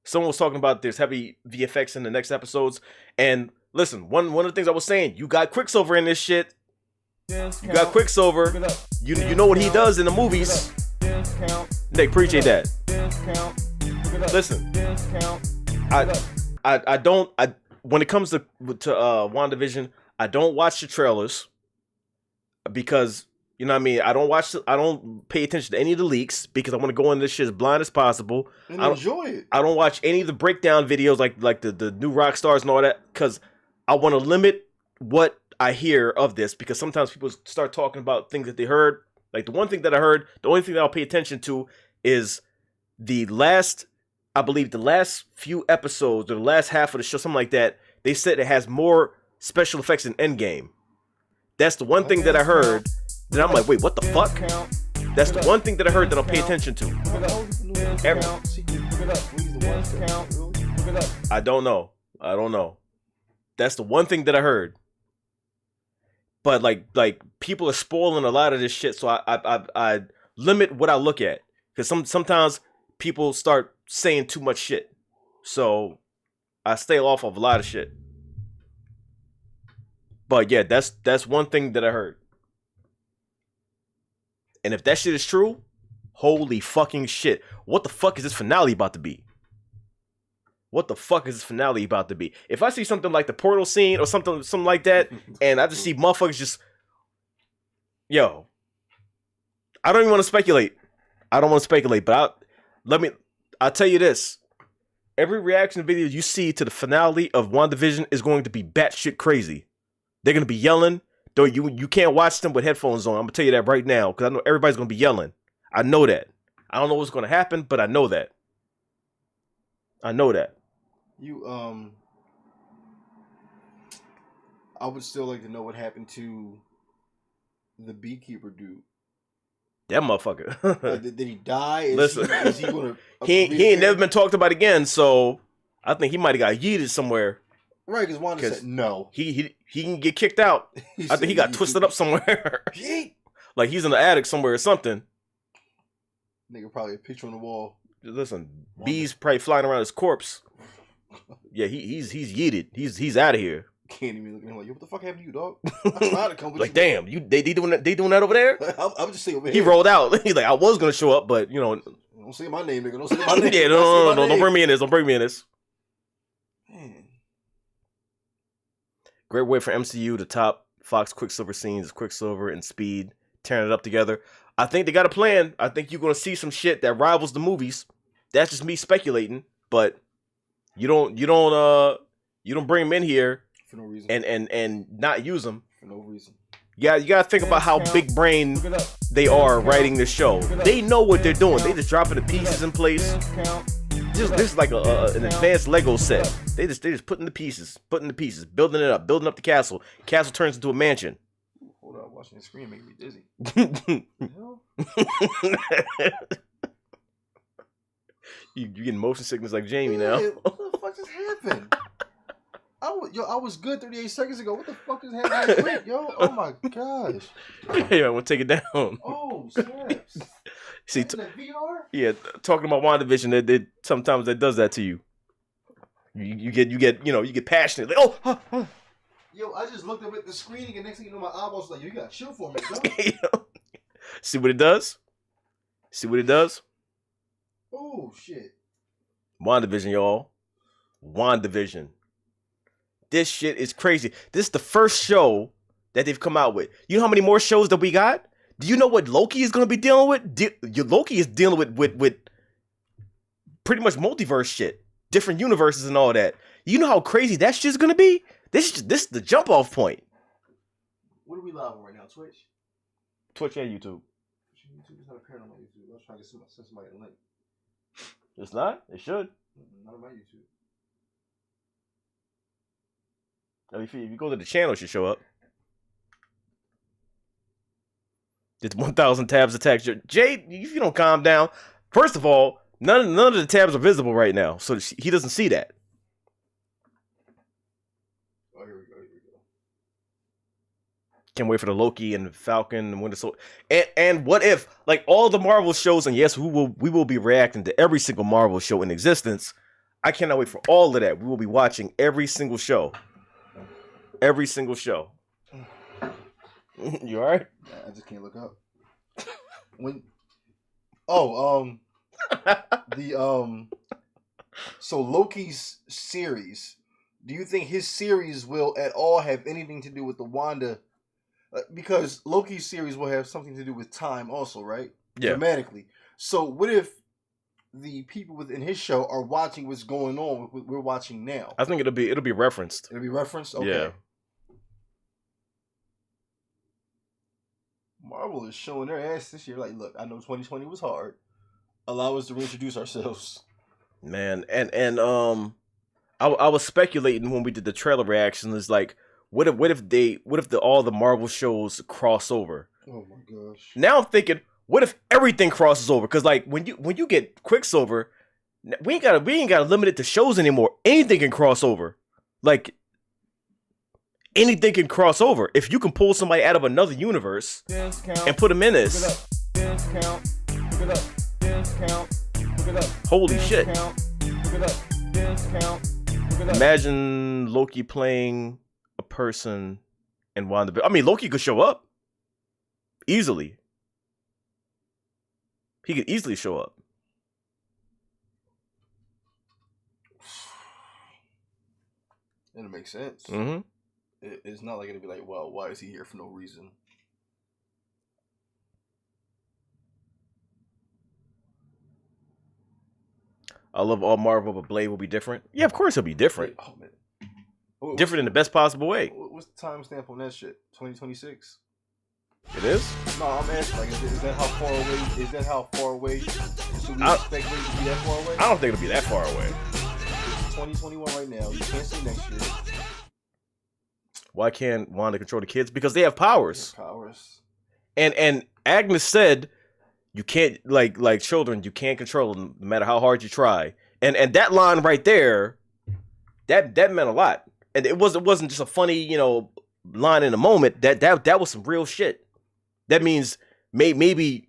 Someone was talking about there's heavy VFX in the next episodes, and listen, one of the things I was saying, you got Quicksilver in this shit. You got Quicksilver. You know what he does in the movies. Nick, appreciate that. Listen, I don't when it comes to WandaVision, I don't watch the trailers because you know what I mean. I don't pay attention to any of the leaks because I want to go in this shit as blind as possible. And enjoy it. I don't watch any of the breakdown videos like the new rock stars and all that because I want to limit what I hear of this because sometimes people start talking about things that they heard. Like the one thing that I heard, the only thing that I'll pay attention to is the last few episodes or the last half of the show, something like that. They said it has more special effects than Endgame. That's the one thing that I heard that I'm like, wait, what the fuck? That's the one thing that I heard that I'll pay attention to. I don't know. That's the one thing that I heard. But like people are spoiling a lot of this shit, so I limit what I look at because sometimes people start saying too much shit, so I stay off of a lot of shit. But yeah, that's one thing that I heard, and if that shit is true, holy fucking shit! What the fuck is this finale about to be? What the fuck is this finale about to be? If I see something like the portal scene or something like that, and I just see motherfuckers just, yo, I don't even want to speculate. I don't want to speculate, but I'll tell you this: every reaction video you see to the finale of WandaVision is going to be batshit crazy. They're gonna be yelling. Though you can't watch them with headphones on. I'm gonna tell you that right now because I know everybody's gonna be yelling. I know that. I don't know what's gonna happen, but I know that. I know that. I would still like to know what happened to the beekeeper dude. That motherfucker. Did he die? Listen, is he gonna? he ain't never been talked about again. So I think he might have got yeeted somewhere. Right, because Wanda said no. He can get kicked out. I think he got twisted up somewhere. Like he's in the attic somewhere or something. Nigga, probably a picture on the wall. Listen, bees probably flying around his corpse. Yeah, he's yeeted. He's out of here. Can't even look at him like, yo, what the fuck happened to you, dog? I tried to come with like, you. damn, they doing that over there? I'm just saying over He here. rolled out. He's like, I was gonna show up, but you know. Don't say my name, nigga. Don't say my name. Yeah, no, don't bring me in this. Don't bring me in this. Man. Great way for MCU to top Fox Quicksilver scenes, Quicksilver and Speed tearing it up together. I think they got a plan. I think you're gonna see some shit that rivals the movies. That's just me speculating, but you don't bring them in here for no reason and not use them for no reason. Yeah, you gotta think about how big brain they are writing this show. They know what they're doing. They just dropping the pieces in place. This is like an advanced Lego set. They just putting the pieces, building it up, building up the castle. Castle turns into a mansion. Hold on, watching the screen make me dizzy. You getting motion sickness like Jamie now. What the fuck just happened? I was good 38 seconds ago. What the fuck is happening quick, yo? Oh my gosh. Hey, I want to take it down. Oh, snaps. See, VR? Yeah, talking about WandaVision, that sometimes that does that to you. You get passionate. Like, oh. Yo, I just looked up at the screen and next thing you know, my eyeballs like, yo, you got chill for me, bro. See what it does? Oh shit. WandaVision, y'all. WandaVision. This shit is crazy. This is the first show that they've come out with. You know how many more shows that we got? Do you know what Loki is going to be dealing with? Loki is dealing with pretty much multiverse shit. Different universes and all that. You know how crazy that shit's going to be? This is the jump off point. What are we live on right now? Twitch? Twitch and YouTube. YouTube is not appearing on my YouTube. I was trying to send somebody a link. It's not? It should. Not on my YouTube. If you go to the channel, it should show up. It's 1,000 tabs attached. Jay, if you don't calm down, first of all, none of the tabs are visible right now, so he doesn't see that. Oh, here we go. Can't wait for the Loki and Falcon and Winter Soldier. And what if, like all the Marvel shows, and yes, we will be reacting to every single Marvel show in existence. I cannot wait for all of that. We will be watching every single show. Every single show. You alright? I just can't look up. So Loki's series. Do you think his series will at all have anything to do with the Wanda? Because Loki's series will have something to do with time, also, right? Yeah. Dramatically. So what if the people within his show are watching what's going on? What we're watching now. I think it'll be referenced. It'll be referenced. Okay. Yeah. Marvel is showing their ass this year. Like, look, I know 2020 was hard. Allow us to reintroduce ourselves. Man, and I was speculating when we did the trailer reaction. Is like, what if all the Marvel shows cross over? Oh my gosh. Now I'm thinking, what if everything crosses over? Because like when you get Quicksilver, we ain't gotta limit it to shows anymore. Anything can cross over. Like anything can cross over. If you can pull somebody out of another universe and put them in this. Holy shit. Imagine Loki playing a person in WandaVision. I mean, Loki could show up. Easily. He could easily show up. It'll make sense. Mm-hmm. It's not like it'll be like, well, why is he here for no reason? I love all Marvel, but Blade will be different. Yeah, of course he'll be different. Oh, man. Different in the best possible way. What's the timestamp on that shit? 2026? It is? No, I'm asking, like, is that how far away? Is that how far away? Should we expect it to be that far away? I don't think it'll be that far away. It's 2021 right now. You can't say next year. Why can't Wanda control the kids? Because they have powers. Powers. And Agnes said, you can't like children, you can't control them no matter how hard you try. And that line right there, that meant a lot. And it wasn't just a funny, line in a moment. That was some real shit. That means maybe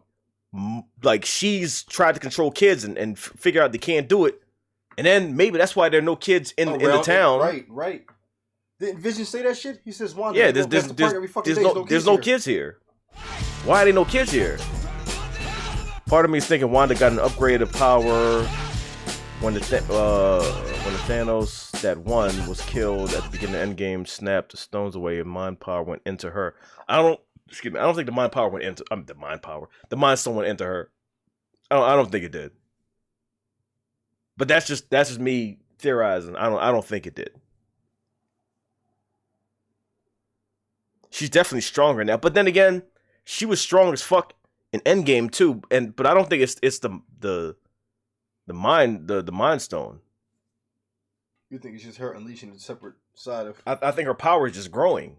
like she's tried to control kids and figure out they can't do it. And then maybe that's why there are no kids in the town. Right. Didn't Vision say that shit? He says, Wanda, yeah, there's no kids here. Why are there no kids here? Part of me is thinking Wanda got an upgrade of power when the Thanos that won was killed at the beginning of Endgame, snapped the stones away, and mind power went into her. I don't think the mind power went into the mind stone went into her. I don't think it did. But that's just me theorizing. I don't think it did. She's definitely stronger now. But then again, she was strong as fuck in Endgame too. But I don't think it's the mind stone. You think it's just her unleashing a separate side of? I think her power is just growing.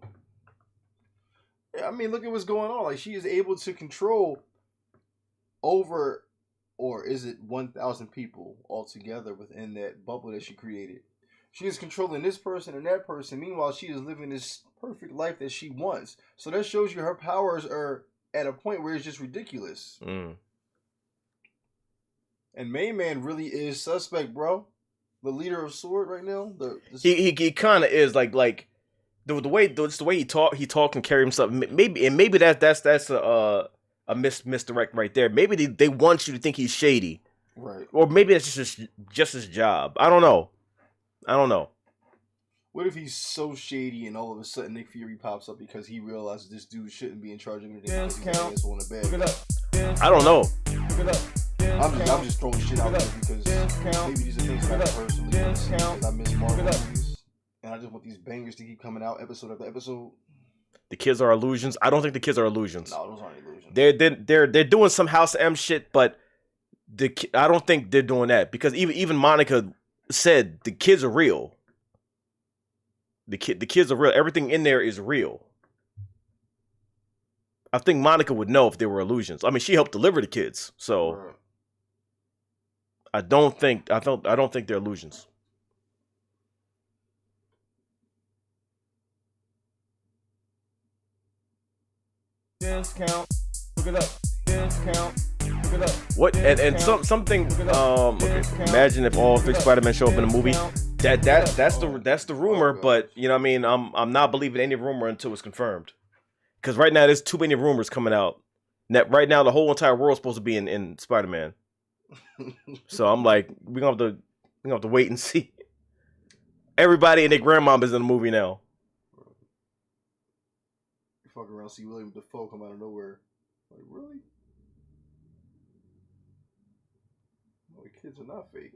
Yeah, I mean, look at what's going on. Like, she is able to control over, or is it 1,000 people altogether within that bubble that she created? She is controlling this person and that person. Meanwhile, she is living this perfect life that she wants. So that shows you her powers are at a point where it's just ridiculous. Mm. And Main Man really is suspect, bro. The leader of Sword right now. He kind of is like the way he talk and carry himself. Maybe that's a misdirect right there. Maybe they want you to think he's shady. Right. Or maybe it's just his job. I don't know. What if he's so shady and all of a sudden Nick Fury pops up because he realizes this dude shouldn't be in charge of anything because he's an asshole in the bag? I don't know. I'm just throwing shit out there because maybe these are things that I personally want to see because I miss Marvel movies and I just want these bangers to keep coming out episode after episode. The kids are illusions. I don't think the kids are illusions. No, those aren't illusions. They're doing some House M shit, but I don't think they're doing that because even Monica said the kids are real. The kids are real. Everything in there is real. I think Monica would know if they were illusions. I mean, she helped deliver the kids, so Right. I don't think they're illusions. Discount. Look it up. Discount. Look it up. What and something okay. Imagine if all 3 Spider-Men show up in a movie. That's the rumor, but you know what I mean, I'm not believing any rumor until it's confirmed. Because right now there's too many rumors coming out. Right now the whole entire world's supposed to be in Spider-Man. So I'm like, we're gonna have to wait and see. Everybody and their grandmom is in the movie now. You fuck around, see William Dafoe come out of nowhere. Like, really? No, the kids are not fake.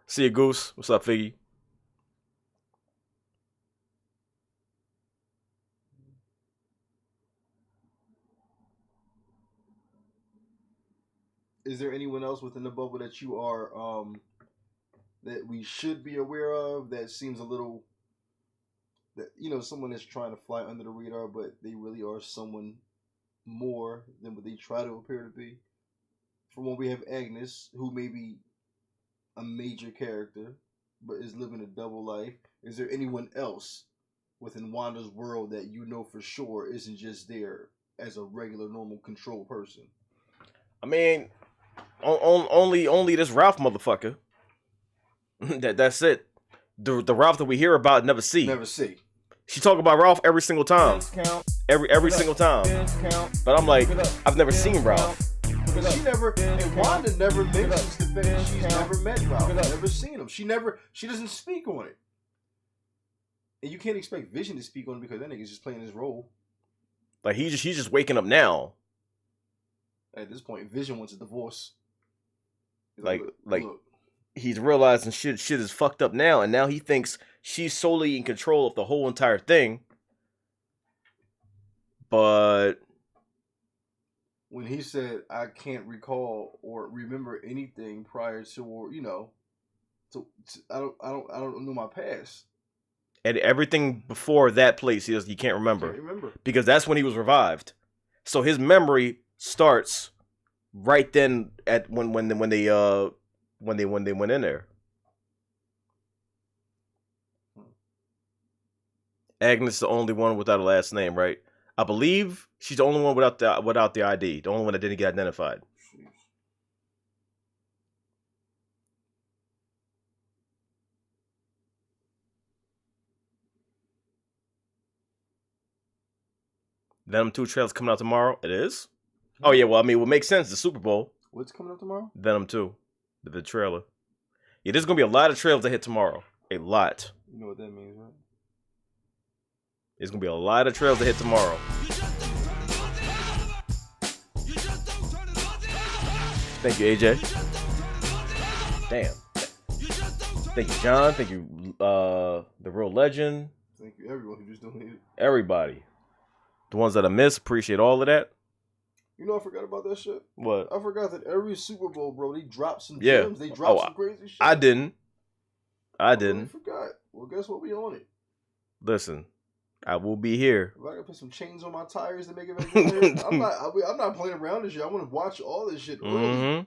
See you, Goose. What's up, Figgy? Is there anyone else within the bubble that you are that we should be aware of that seems a little that someone that's trying to fly under the radar but they really are someone more than what they try to appear to be? For one, we have Agnes, who may be a major character but is living a double life. Is there anyone else within Wanda's world that you know for sure isn't just there as a regular normal control person? I mean, only this Ralph motherfucker. That's it. The Ralph that we hear about never see. Never see. She talk about Ralph every single time. Every single time. But I'm like, I've never seen Ralph. But she never, and Wanda never mentions the fact that she's never met Ralph, never seen him. She doesn't speak on it. And you can't expect Vision to speak on it because that nigga's just playing his role. Like he's just waking up now. At this point, Vision wants a divorce. Look. He's realizing shit is fucked up now, and now he thinks she's solely in control of the whole entire thing. But when he said, "I can't recall or remember anything prior to, or I don't know my past." And everything before that place, he can't remember. Can't remember because that's when he was revived. So his memory starts right then at when they went in there. Agnes is the only one without a last name, right? I believe she's the only one without the ID, the only one that didn't get identified. Venom 2 trailer's coming out tomorrow. It is? Oh yeah, well I mean, it would make sense. The Super Bowl. What's coming out tomorrow? Venom 2, the trailer. Yeah, there's gonna be a lot of trailers that hit tomorrow. A lot. You know what that means, right? There's gonna be a lot of trailers that hit tomorrow. Thank you, AJ. Damn. Thank you, John. Thank you, the Real Legend. Thank you, everyone who just donated. Everybody. The ones that I missed, appreciate all of that. You know, I forgot about that shit. What? I forgot that every Super Bowl, bro, they dropped some gems. They dropped some crazy shit. I didn't. I forgot. Well, guess what? We on it. Listen, I will be here. If I gotta put some chains on my tires to make it back in here, I'm not playing around this shit. I want to watch all this shit early. Mm-hmm.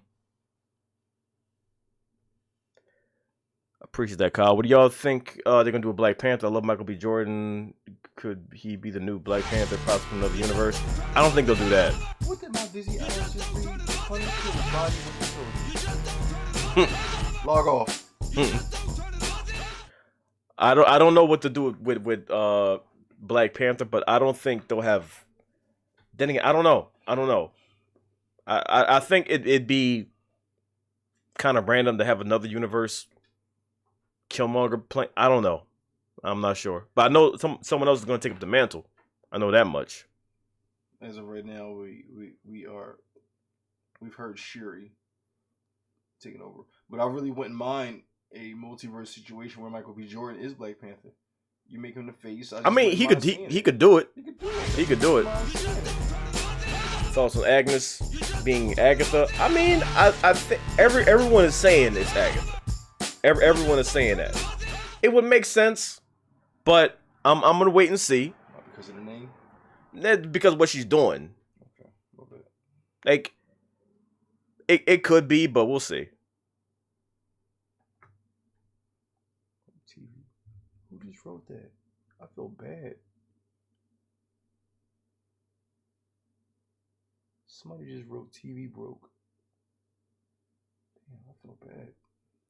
Appreciate that, Kyle. What do y'all think they're gonna do with Black Panther? I love Michael B. Jordan. Could he be the new Black Panther, possibly from another universe? I don't think they'll do that. What did my busy eyes just read? Honey to the body of the children. Log off. I don't know what to do with Black Panther, but I don't think they'll have. Then again, I don't know. I think it'd be kind of random to have another universe Killmonger play. I don't know. I'm not sure, but I know someone else is going to take up the mantle. I know that much. As of right now, we've heard Shuri taking over, but I really wouldn't mind a multiverse situation where Michael B. Jordan is Black Panther. You make him the face. I mean, he could do it. He could do it. He could do it. It's also Agnes being Agatha. I mean, I think everyone is saying it's Agatha. Everyone is saying that. It would make sense, but I'm gonna wait and see. Because of the name? Because of what she's doing. Okay, a little bit. Like, it could be, but we'll see. TV. Who just wrote that? I feel bad. Somebody just wrote TV broke. Damn, I feel bad.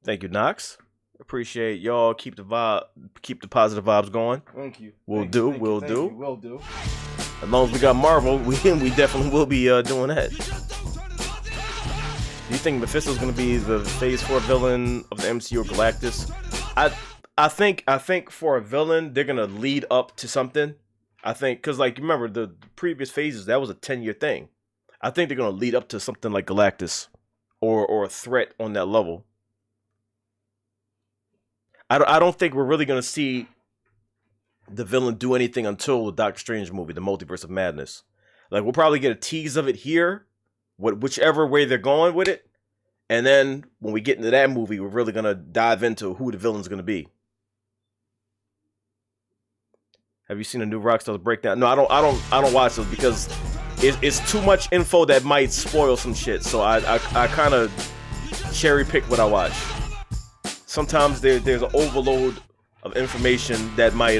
Thank you, Knox. Appreciate y'all. Keep the positive vibes going. Thank you. We'll do. Will do. As long as we got Marvel, we definitely will be doing that. Do you think Mephisto's gonna be the Phase 4 villain of the MCU or Galactus? I think for a villain, they're gonna lead up to something. I think because like remember the previous phases, that was a 10-year thing. I think they're gonna lead up to something like Galactus, or a threat on that level. I don't think we're really gonna see the villain do anything until the Doctor Strange movie, the Multiverse of Madness. Like we'll probably get a tease of it here, whichever way they're going with it, and then when we get into that movie, we're really gonna dive into who the villain's gonna be. Have you seen a new Rockstar's breakdown? No, I don't watch those because it's too much info that might spoil some shit. So I kind of cherry pick what I watch. Sometimes there's an overload of information that might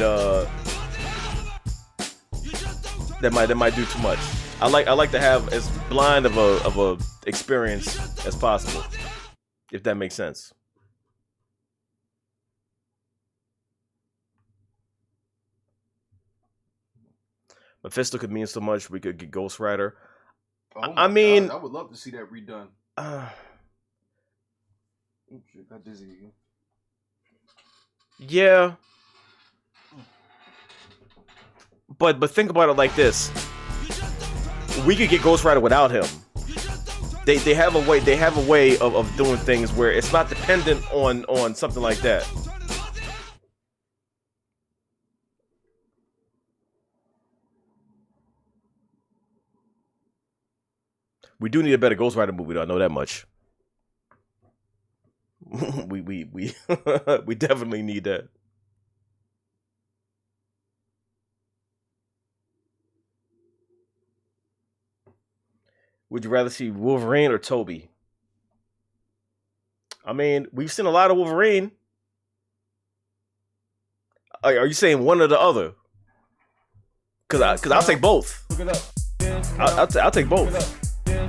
do too much. I like to have as blind of a experience as possible, if that makes sense. Mephisto could mean so much. We could get Ghost Rider. Oh I mean, God, I would love to see that redone. Oops, shit, got dizzy again. Yeah, but think about it like this: we could get Ghost Rider without him. They have a way of doing things where it's not dependent on something like that. We do need a better Ghost Rider movie, though. I know that much. we definitely need that. Would you rather see Wolverine or Toby? I mean, we've seen a lot of Wolverine. Are you saying one or the other? Cause I'll take both. I'll take both. I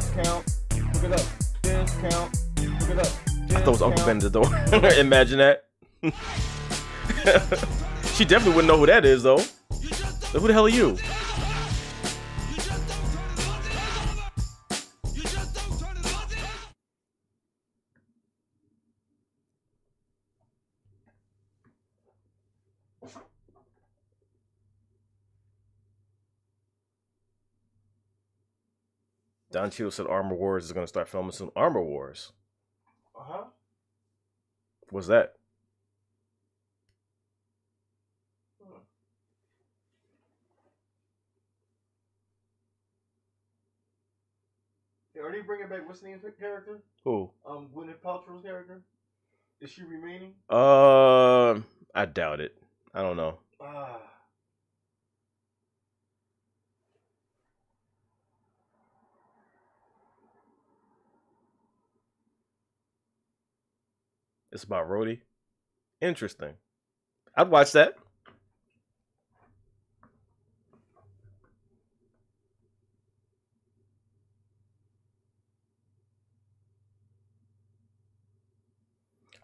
thought it was Uncle Ben at the door. Imagine that. She definitely wouldn't know who that is, though. So who the hell are you? Don Cheadle said Armor Wars is going to start filming soon. Armor Wars? Uh-huh. What's that? Hey, are they bringing back what's the name of the character? Who? Gwyneth Paltrow's character. Is she remaining? I doubt it. I don't know. It's about Rhodey. Interesting. I'd watch that.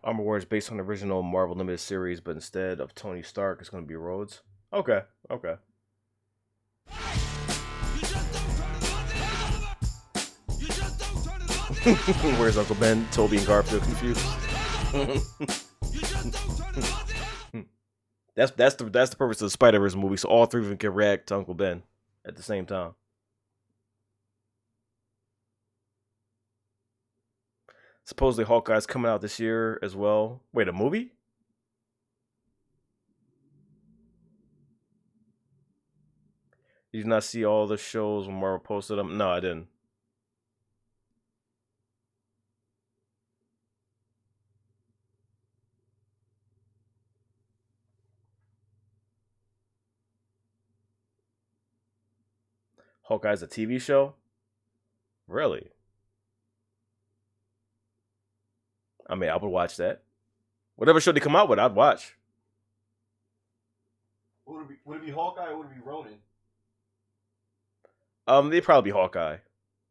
Armor Wars based on the original Marvel Limited series, but instead of Tony Stark, it's going to be Rhodes. Okay. Where's Uncle Ben? Toby and Garfield confused. That's the purpose of the Spider-Verse movie, so all three of them can react to Uncle Ben at the same time. Supposedly Hawkeye's coming out this year as well. Wait, a movie? Did you not see all the shows when Marvel posted them? No, I didn't. Hawkeye's a TV show? Really? I mean, I would watch that. Whatever show they come out with, I'd watch. Would it be Hawkeye or would it be Ronin? They'd probably be Hawkeye.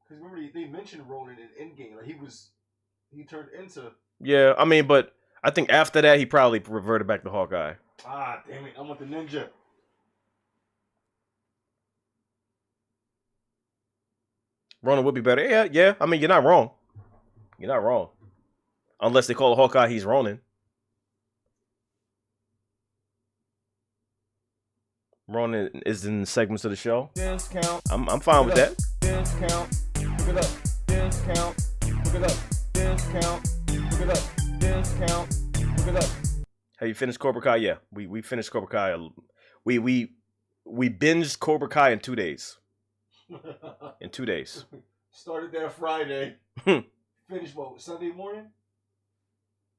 Because remember, they mentioned Ronin in Endgame. Like, he turned into... Yeah, I mean, but I think after that, he probably reverted back to Hawkeye. Ah, damn it. I want the ninja. Ronin would be better. Yeah. I mean, you're not wrong. You're not wrong. Unless they call Hawkeye, he's Ronin. Ronin is in segments of the show. Discount. I'm fine with that. Discount. Look it up. Discount. Look it up. Discount. Look it up. Discount. Look it up. Have you finished Cobra Kai? Yeah, we finished Cobra Kai. We binged Cobra Kai in 2 days. In 2 days. Started that Friday. Finished what, Sunday morning?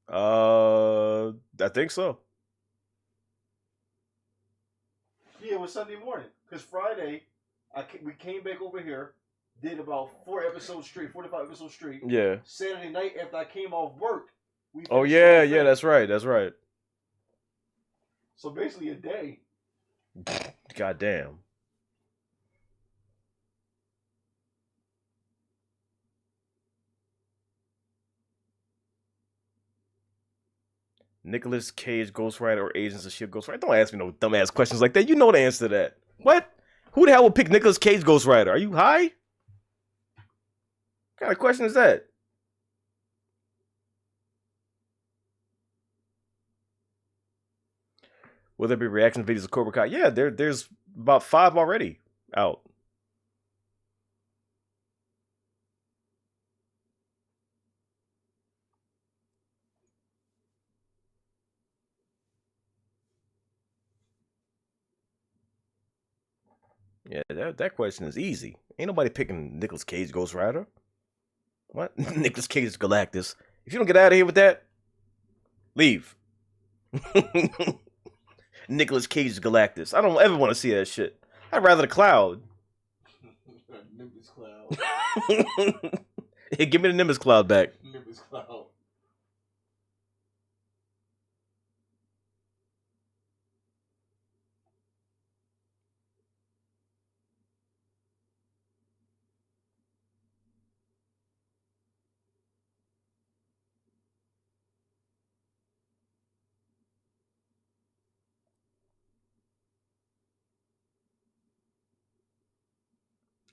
I think so. Yeah, it was Sunday morning. Because Friday, we came back over here, did about 4 episodes straight, 45 episodes straight. Yeah. Saturday night after I came off work. Oh yeah, that's right. So basically a day. God damn. Nicolas Cage, Ghost Rider, or Agents of S.H.I.E.L.D. Ghost Rider? Don't ask me no dumbass questions like that. You know the answer to that. What? Who the hell would pick Nicolas Cage, Ghost Rider? Are you high? What kind of question is that? Will there be reaction videos of Cobra Kai? Yeah, there's about 5 already out. Yeah, that question is easy. Ain't nobody picking Nicolas Cage Ghost Rider. What? Nicolas Cage is Galactus. If you don't get out of here with that, leave. Nicolas Cage is Galactus. I don't ever want to see that shit. I'd rather the Cloud. Nimbus Cloud. Hey, give me the Nimbus Cloud back. Nimbus Cloud.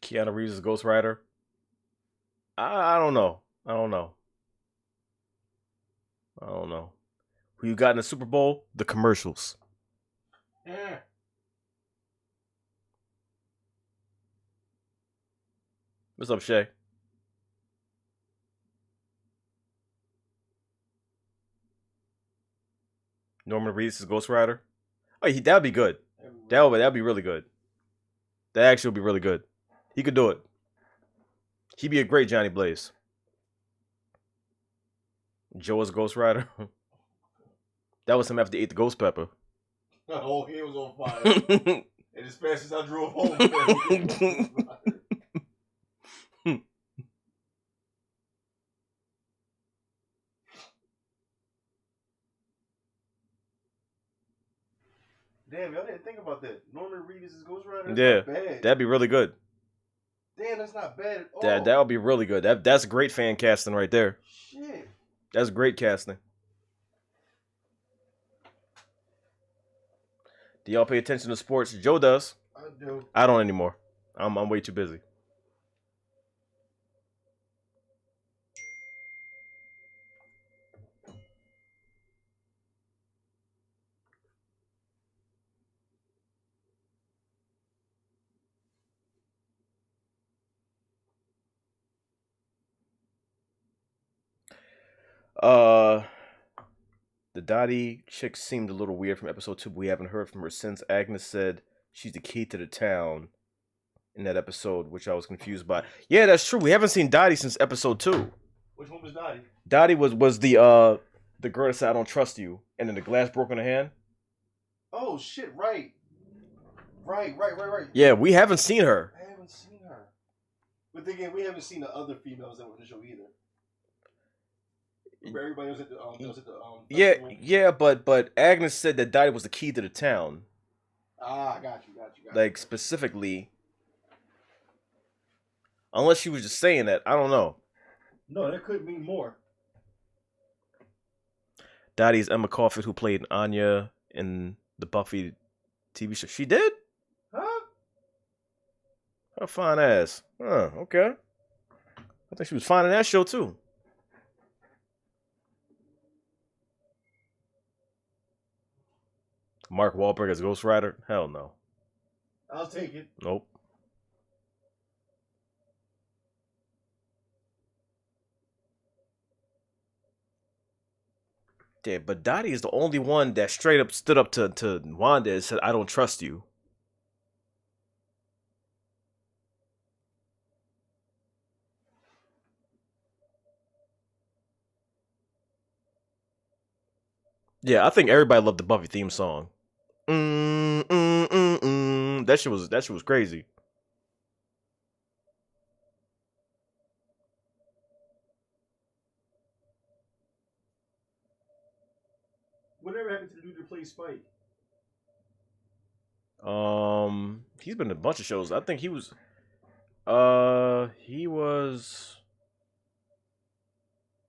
Keanu Reeves is Ghost Rider. I don't know. Who you got in the Super Bowl? The commercials. Yeah. What's up, Shay? Norman Reedus is Ghost Rider. Oh, that'd be good. That'd be really good. That actually would be really good. He could do it. He'd be a great Johnny Blaze. Joe is Ghost Rider. That was him after he ate the ghost pepper. My whole head was on fire. And as fast as I drove home, damn, y'all didn't think about that. Norman Reedus is Ghost Rider? That's not bad. That'd be really good. Damn, that's not bad at all. That would be really good. That's great fan casting right there. Shit. That's great casting. Do y'all pay attention to sports? Joe does. I do. I don't anymore. I'm way too busy. The Dottie chick seemed a little weird from episode 2, but we haven't heard from her since. Agnes said she's the key to the town in that episode, which I was confused by. Yeah, that's true. We haven't seen Dottie since episode 2. Which one was Dottie? Dottie was the girl that said I don't trust you, and then the glass broke in her hand. Oh shit! Right. Yeah, we haven't seen her. I haven't seen her. But then again, we haven't seen the other females that were in the show either. Remember everybody was at the Yeah, but Agnes said that Dottie was the key to the town. Ah, got you. Like specifically, unless she was just saying that, I don't know. No, that could mean more. Dottie's Emma Caulfield, who played Anya in the Buffy TV show. She did? Huh? Her fine ass. Huh, okay. I think she was fine in that show too. Mark Wahlberg as Ghost Rider? Hell no. I'll take it. Nope. Yeah, but Dottie is the only one that straight up stood up to Wanda and said, I don't trust you. Yeah, I think everybody loved the Buffy theme song. That shit was crazy. Whatever happened to the dude that plays Spike? He's been in a bunch of shows. I think he was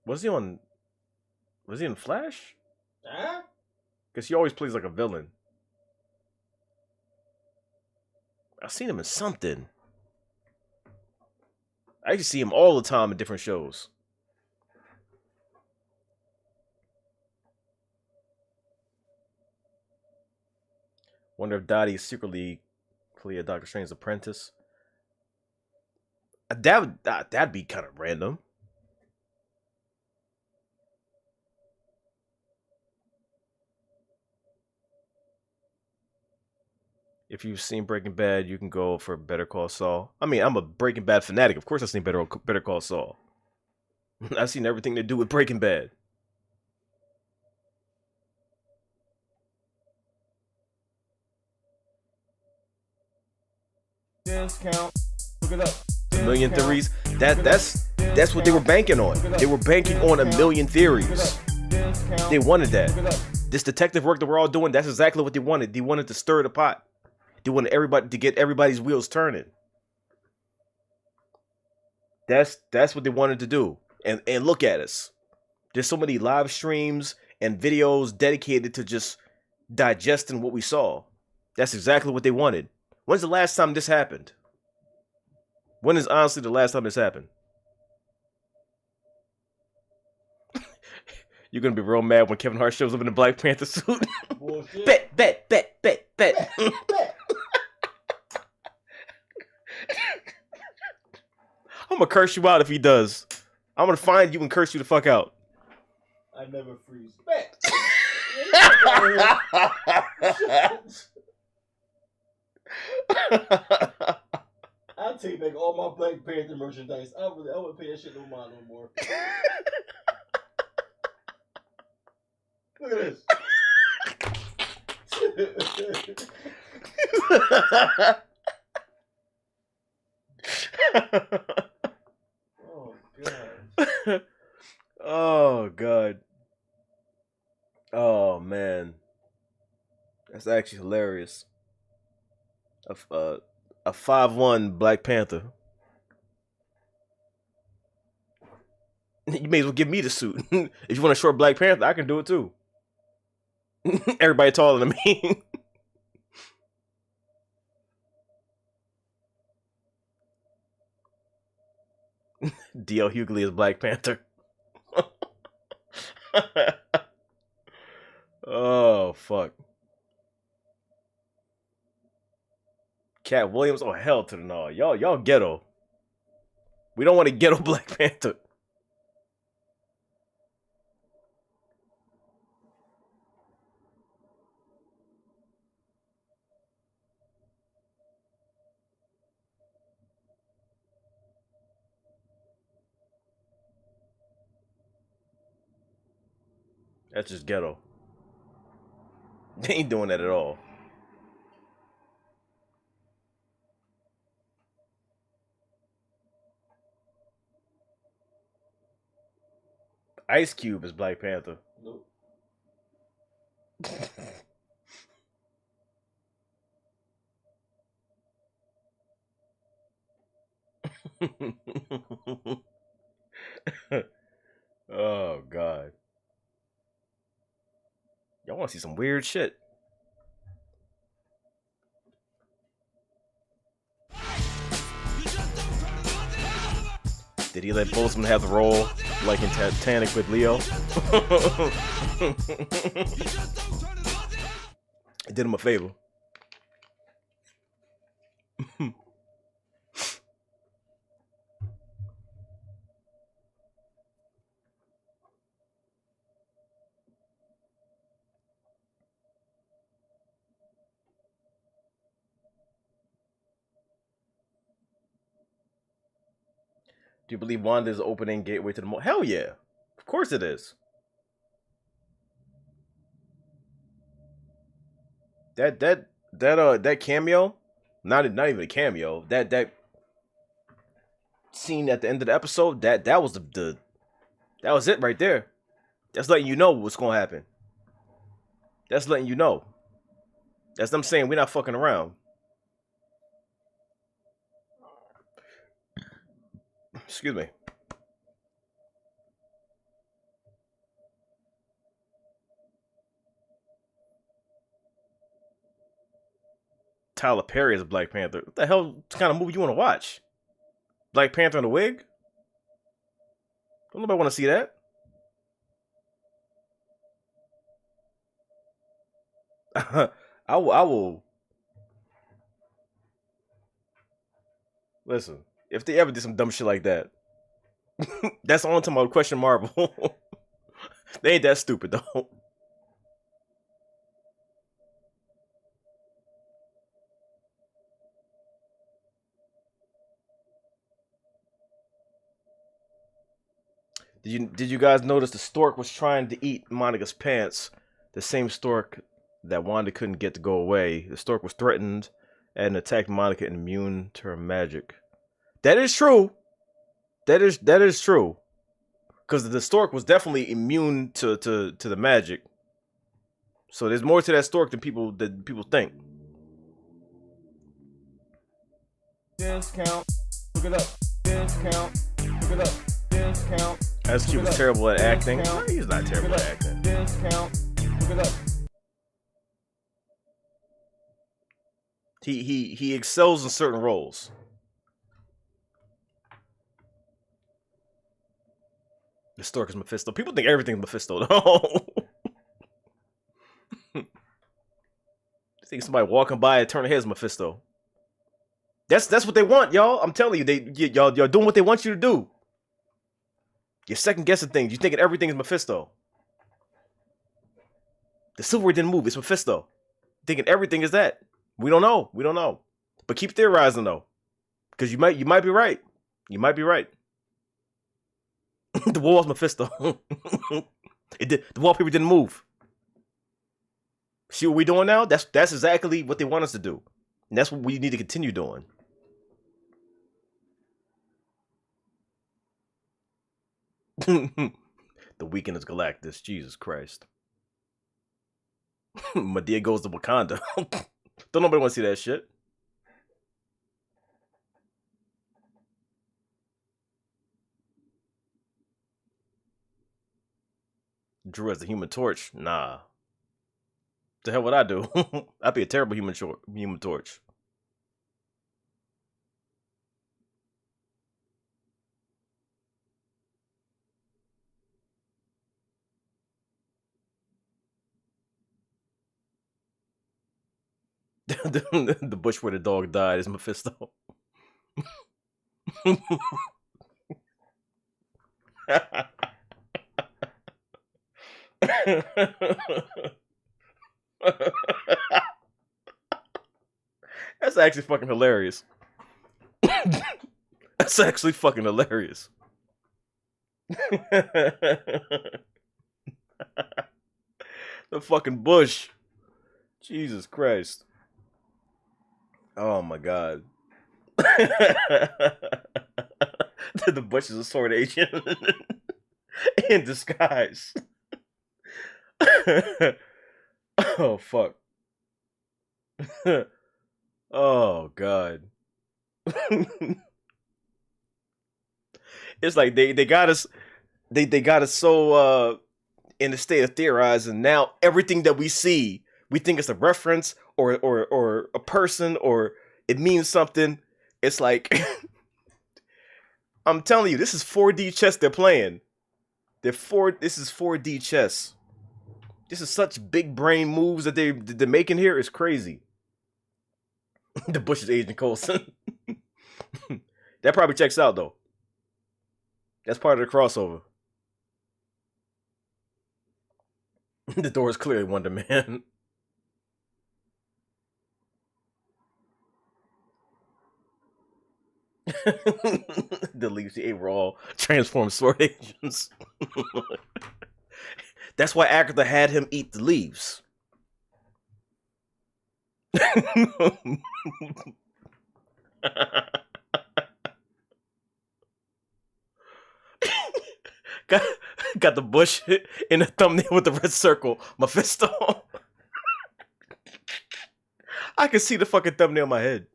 was he in Flash? Huh? Because he always plays like a villain. I've seen him in something. I used to see him all the time in different shows. Wonder if Dottie secretly played Doctor Strange's apprentice. That'd be kind of random. If you've seen Breaking Bad, you can go for Better Call Saul. I mean, I'm a Breaking Bad fanatic. Of course I've seen Better Call Saul. I've seen everything to do with Breaking Bad. Discount. Look it up. A million theories. That's what they were banking on. They were banking on a million theories. They wanted that. This detective work that we're all doing, that's exactly what they wanted. They wanted to stir the pot. They wanted everybody to get everybody's wheels turning. That's what they wanted to do. And look at us. There's so many live streams and videos dedicated to just digesting what we saw. That's exactly what they wanted. When's the last time this happened? When is honestly the last time this happened? You're gonna be real mad when Kevin Hart shows up in a Black Panther suit. Bet. I'm gonna curse you out if he does. I'm gonna find you and curse you the fuck out. I never freeze. Bet. I'll take back all my Black Panther merchandise. I wouldn't pay that shit no mind no more. Look at this. Oh god. Oh god. Oh man. That's actually hilarious. A 5'1" Black Panther. You may as well give me the suit. If you want a short Black Panther, I can do it too. Everybody taller than me. D.L. Hughley is Black Panther. Oh fuck. Cat Williams, oh hell to the no. Y'all ghetto. We don't want a ghetto Black Panther. That's just ghetto. They ain't doing that at all. Ice Cube is Black Panther. Nope. Oh God. Y'all want to see some weird shit. Did he let Boseman have the role like in Titanic with Leo? It did him a favor. Do you believe Wanda is the opening gateway to the moon? Hell yeah. Of course it is. That cameo, not even a cameo. That scene at the end of the episode, that was that was it right there. That's letting you know what's gonna happen. That's letting you know. That's them saying we're not fucking around. Excuse me. Tyler Perry is a Black Panther. What the hell kind of movie you want to watch? Black Panther in a wig? Don't nobody want to see that. I will. Listen, if they ever did some dumb shit like that, that's the only time I would question Marvel. They ain't that stupid though. Did you guys notice the stork was trying to eat Monica's pants? The same stork that Wanda couldn't get to go away. The stork was threatened and attacked Monica, immune to her magic. That is true. That is true. Because the stork was definitely immune to the magic. So there's more to that stork than people think. Discount. Look it up. Discount. Look it up. Discount. Ice Cube was terrible at acting. No, he's not terrible at acting. Discount. Look it up. He excels in certain roles. The stork is Mephisto. People think everything's Mephisto though. You think somebody walking by and turn their head is Mephisto. That's what they want, y'all. I'm telling you, y'all doing what they want you to do. You're second guessing things. You're thinking everything is Mephisto. The silver didn't move. It's Mephisto. Thinking everything is that. We don't know. We don't know. But keep theorizing though, because you might be right. You might be right. The wall's Mephisto. The wallpaper didn't move. See what we're doing now? That's exactly what they want us to do, and that's what we need to continue doing. The weekend is Galactus. Jesus Christ. Madea goes to Wakanda. Don't nobody want to see that shit. Drew as the Human Torch? Nah. The hell would I do? I'd be a terrible Human Torch. The bush where the dog died is Mephisto. That's actually fucking hilarious. That's actually fucking hilarious. The fucking bush. Jesus Christ. Oh my god. The bush is a sword agent in disguise. Oh fuck. Oh god. It's like they got us so in the state of theorizing. Now everything that we see, we think it's a reference or a person or it means something. It's like I'm telling you, this is 4D chess they're playing. This is 4D chess. This is such big brain moves that they're making here. It's crazy. The Bush is Agent Coulson. That probably checks out though. That's part of the crossover. The door is clearly Wonder Man. The leaves, the overall transformed sword agents. That's why Agatha had him eat the leaves. got the bush in the thumbnail with the red circle. Mephisto. I can see the fucking thumbnail in my head.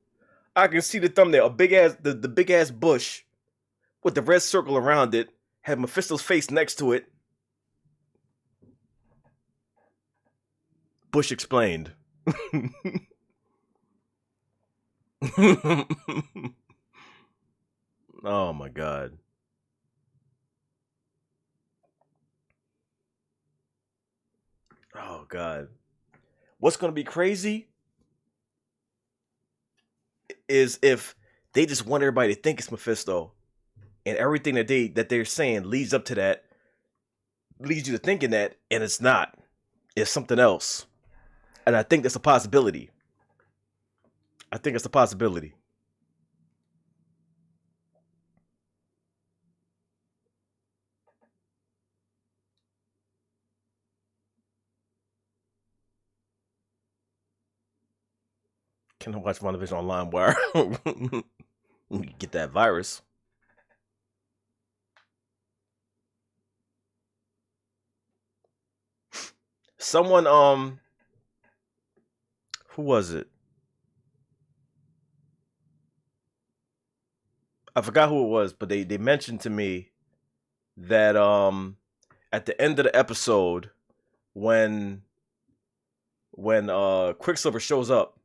I can see the thumbnail. The big ass bush with the red circle around it had Mephisto's face next to it. Bush explained. Oh my god. Oh god. What's gonna be crazy is if they just want everybody to think it's Mephisto, and everything that they're saying leads up to that, leads you to thinking that, and it's not. It's something else. And I think that's a possibility. I think it's a possibility. Can I watch WandaVision on LimeWire? Get that virus. Someone, who was it? I forgot who it was, but they mentioned to me that at the end of the episode, when Quicksilver shows up,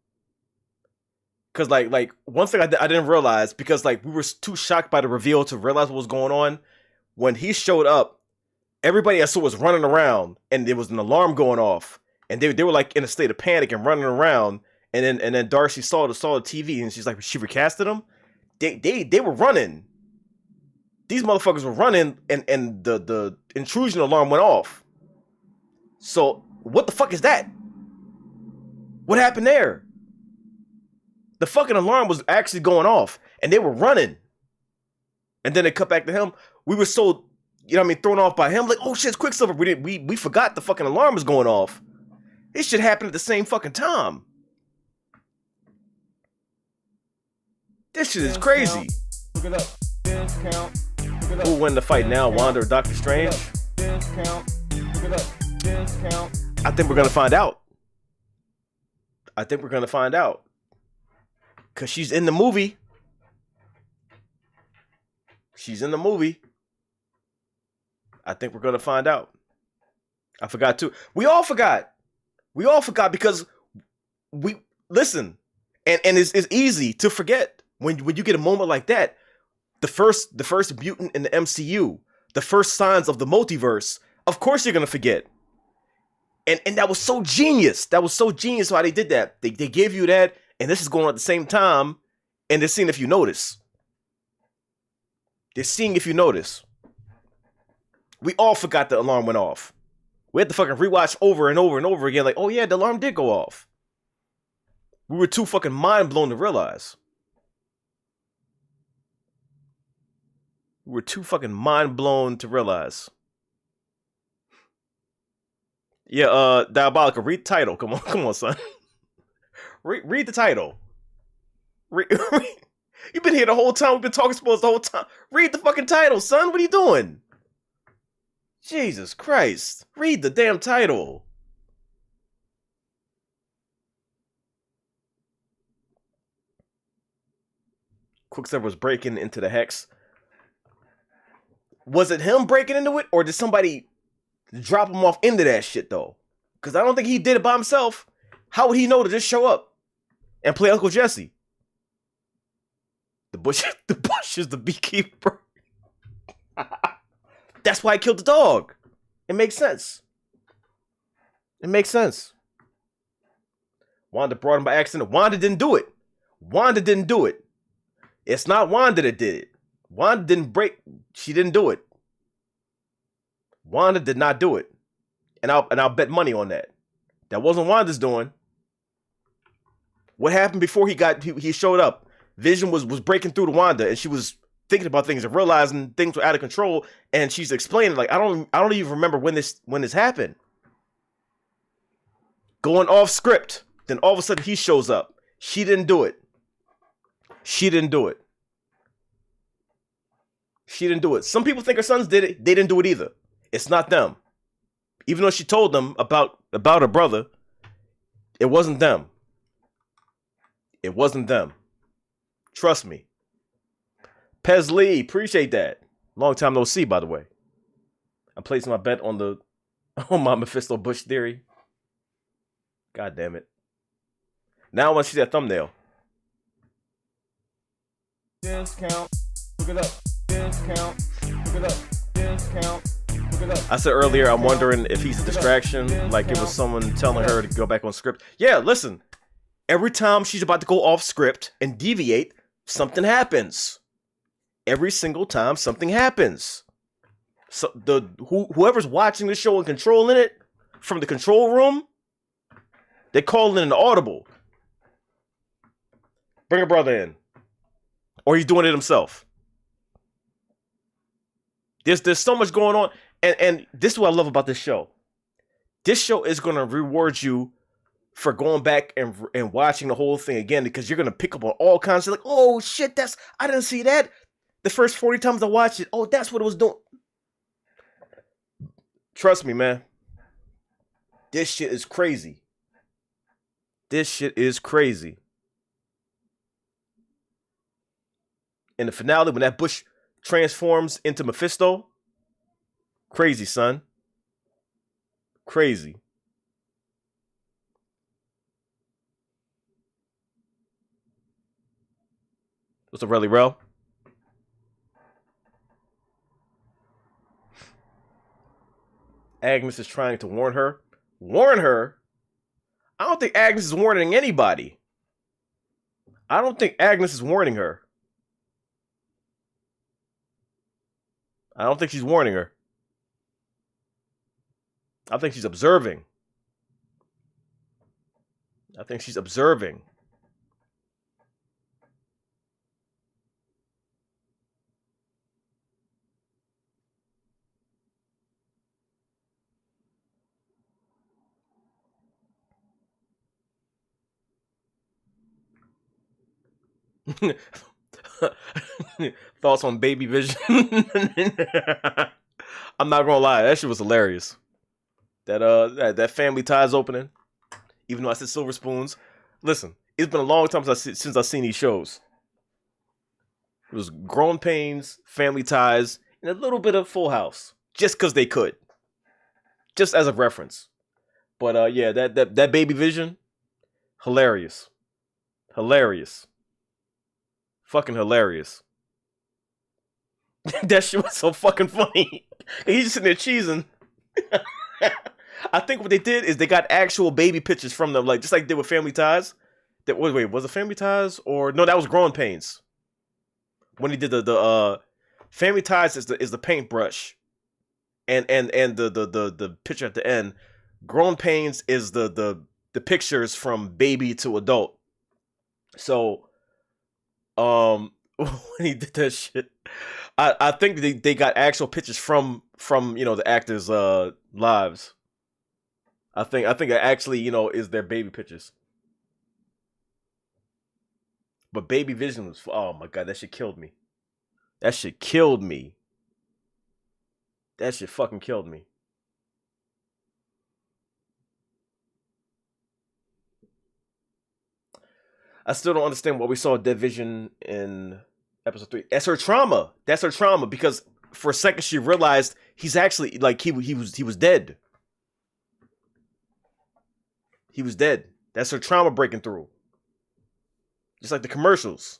because like one thing I didn't realize, because like we were too shocked by the reveal to realize what was going on. When he showed up, everybody I saw was running around, and there was an alarm going off, and they were like in a state of panic and running around. And then Darcy saw the TV, and she's like, she recasted them. They were running. These motherfuckers were running, and the intrusion alarm went off. So what the fuck is that? What happened there? The fucking alarm was actually going off, and they were running. And then they cut back to him. We were so, thrown off by him. Like, oh shit, it's Quicksilver. We forgot the fucking alarm was going off. This shit happened at the same fucking time. This shit is crazy. Look it up. Discount. Who win the fight now, Wanda or Doctor Strange? Discount. Look it up. Discount. I think we're gonna find out. Cause she's in the movie. I think we're gonna find out. I forgot too. We all forgot because we listen, and it's easy to forget when you get a moment like that. The first mutant in the MCU, the first signs of the multiverse. Of course you're gonna forget. And that was so genius. That was so genius how they did that. They gave you that, and this is going on at the same time, and they're seeing if you notice. We all forgot the alarm went off. We had to fucking rewatch over and over and over again, like, oh yeah, the alarm did go off. We were too fucking mind blown to realize. Yeah, Diabolical, read the title. Come on, son. Read the title. You've been here the whole time. We've been talking sports the whole time. Read the fucking title, son. What are you doing? Jesus Christ. Read the damn title. Quicksilver was breaking into the Hex. Was it him breaking into it, or did somebody drop him off into that shit, though? Because I don't think he did it by himself. How would he know to just show up and play Uncle Jesse? The bush is the beekeeper. That's why I killed the dog. It makes sense. It makes sense. Wanda brought him by accident. Wanda didn't do it. Wanda didn't do it. It's not Wanda that did it. Wanda didn't break. She didn't do it. Wanda did not do it. And I'll bet money on that. That wasn't Wanda's doing. What happened before he showed up? Vision was breaking through to Wanda, and she was thinking about things and realizing things were out of control, and she's explaining, like, I don't even remember when this happened. Going off script. Then all of a sudden he shows up. She didn't do it. She didn't do it. She didn't do it. Some people think her sons did it. They didn't do it either. It's not them. Even though she told them about her brother, it wasn't them. It wasn't them. Trust me. Pez Lee, appreciate that. Long time no see, by the way. I'm placing my bet on my Mephisto Bush theory. God damn it. Now I want to see that thumbnail. Discount. Look it up. Discount. Look it up. Discount. Look it up. I said earlier, I'm wondering if he's a distraction, like it was someone telling her to go back on script. Yeah, listen. Every time she's about to go off script and deviate, something happens. Every single time something happens. So whoever's watching the show and controlling it from the control room, they call in an audible. Bring a brother in. Or he's doing it himself. There's so much going on. And this is what I love about this show. This show is going to reward you for going back and watching the whole thing again, because you're going to pick up on all kinds of, like, oh shit, I didn't see that. The first 40 times I watched it, oh, that's what it was doing. Trust me, man. This shit is crazy. This shit is crazy. In the finale, when that Bush transforms into Mephisto, crazy, son. Crazy. What's up, Relly Rel? Agnes is trying to warn her. Warn her? I don't think Agnes is warning anybody. I don't think Agnes is warning her. I don't think she's warning her. I think she's observing. I think she's observing. Thoughts on Baby Vision? I'm not gonna lie, that shit was hilarious. That Family Ties opening. Even though I said Silver Spoons, listen, it's been a long time since I've seen these shows. It was Growing Pains, Family Ties, and a little bit of Full House, just because they could, just as a reference. But yeah, that Baby Vision, hilarious, hilarious. Fucking hilarious. That shit was so fucking funny. He's just sitting there cheesing. I think what they did is they got actual baby pictures from them, like just like they did with Family Ties. Wait, was it Family Ties or no? That was Growing Pains. When he did the Family Ties is the paintbrush, and the picture at the end. Growing Pains is the pictures from baby to adult. So. When he did that shit, I think they got actual pictures from the actors' lives. I think it actually, is their baby pictures. But Baby Vision was, oh my god, that shit killed me. That shit killed me. That shit fucking killed me. I still don't understand why we saw Dead Vision in episode 3. That's her trauma. That's her trauma because for a second she realized he's actually like he was dead. He was dead. That's her trauma breaking through. Just like the commercials.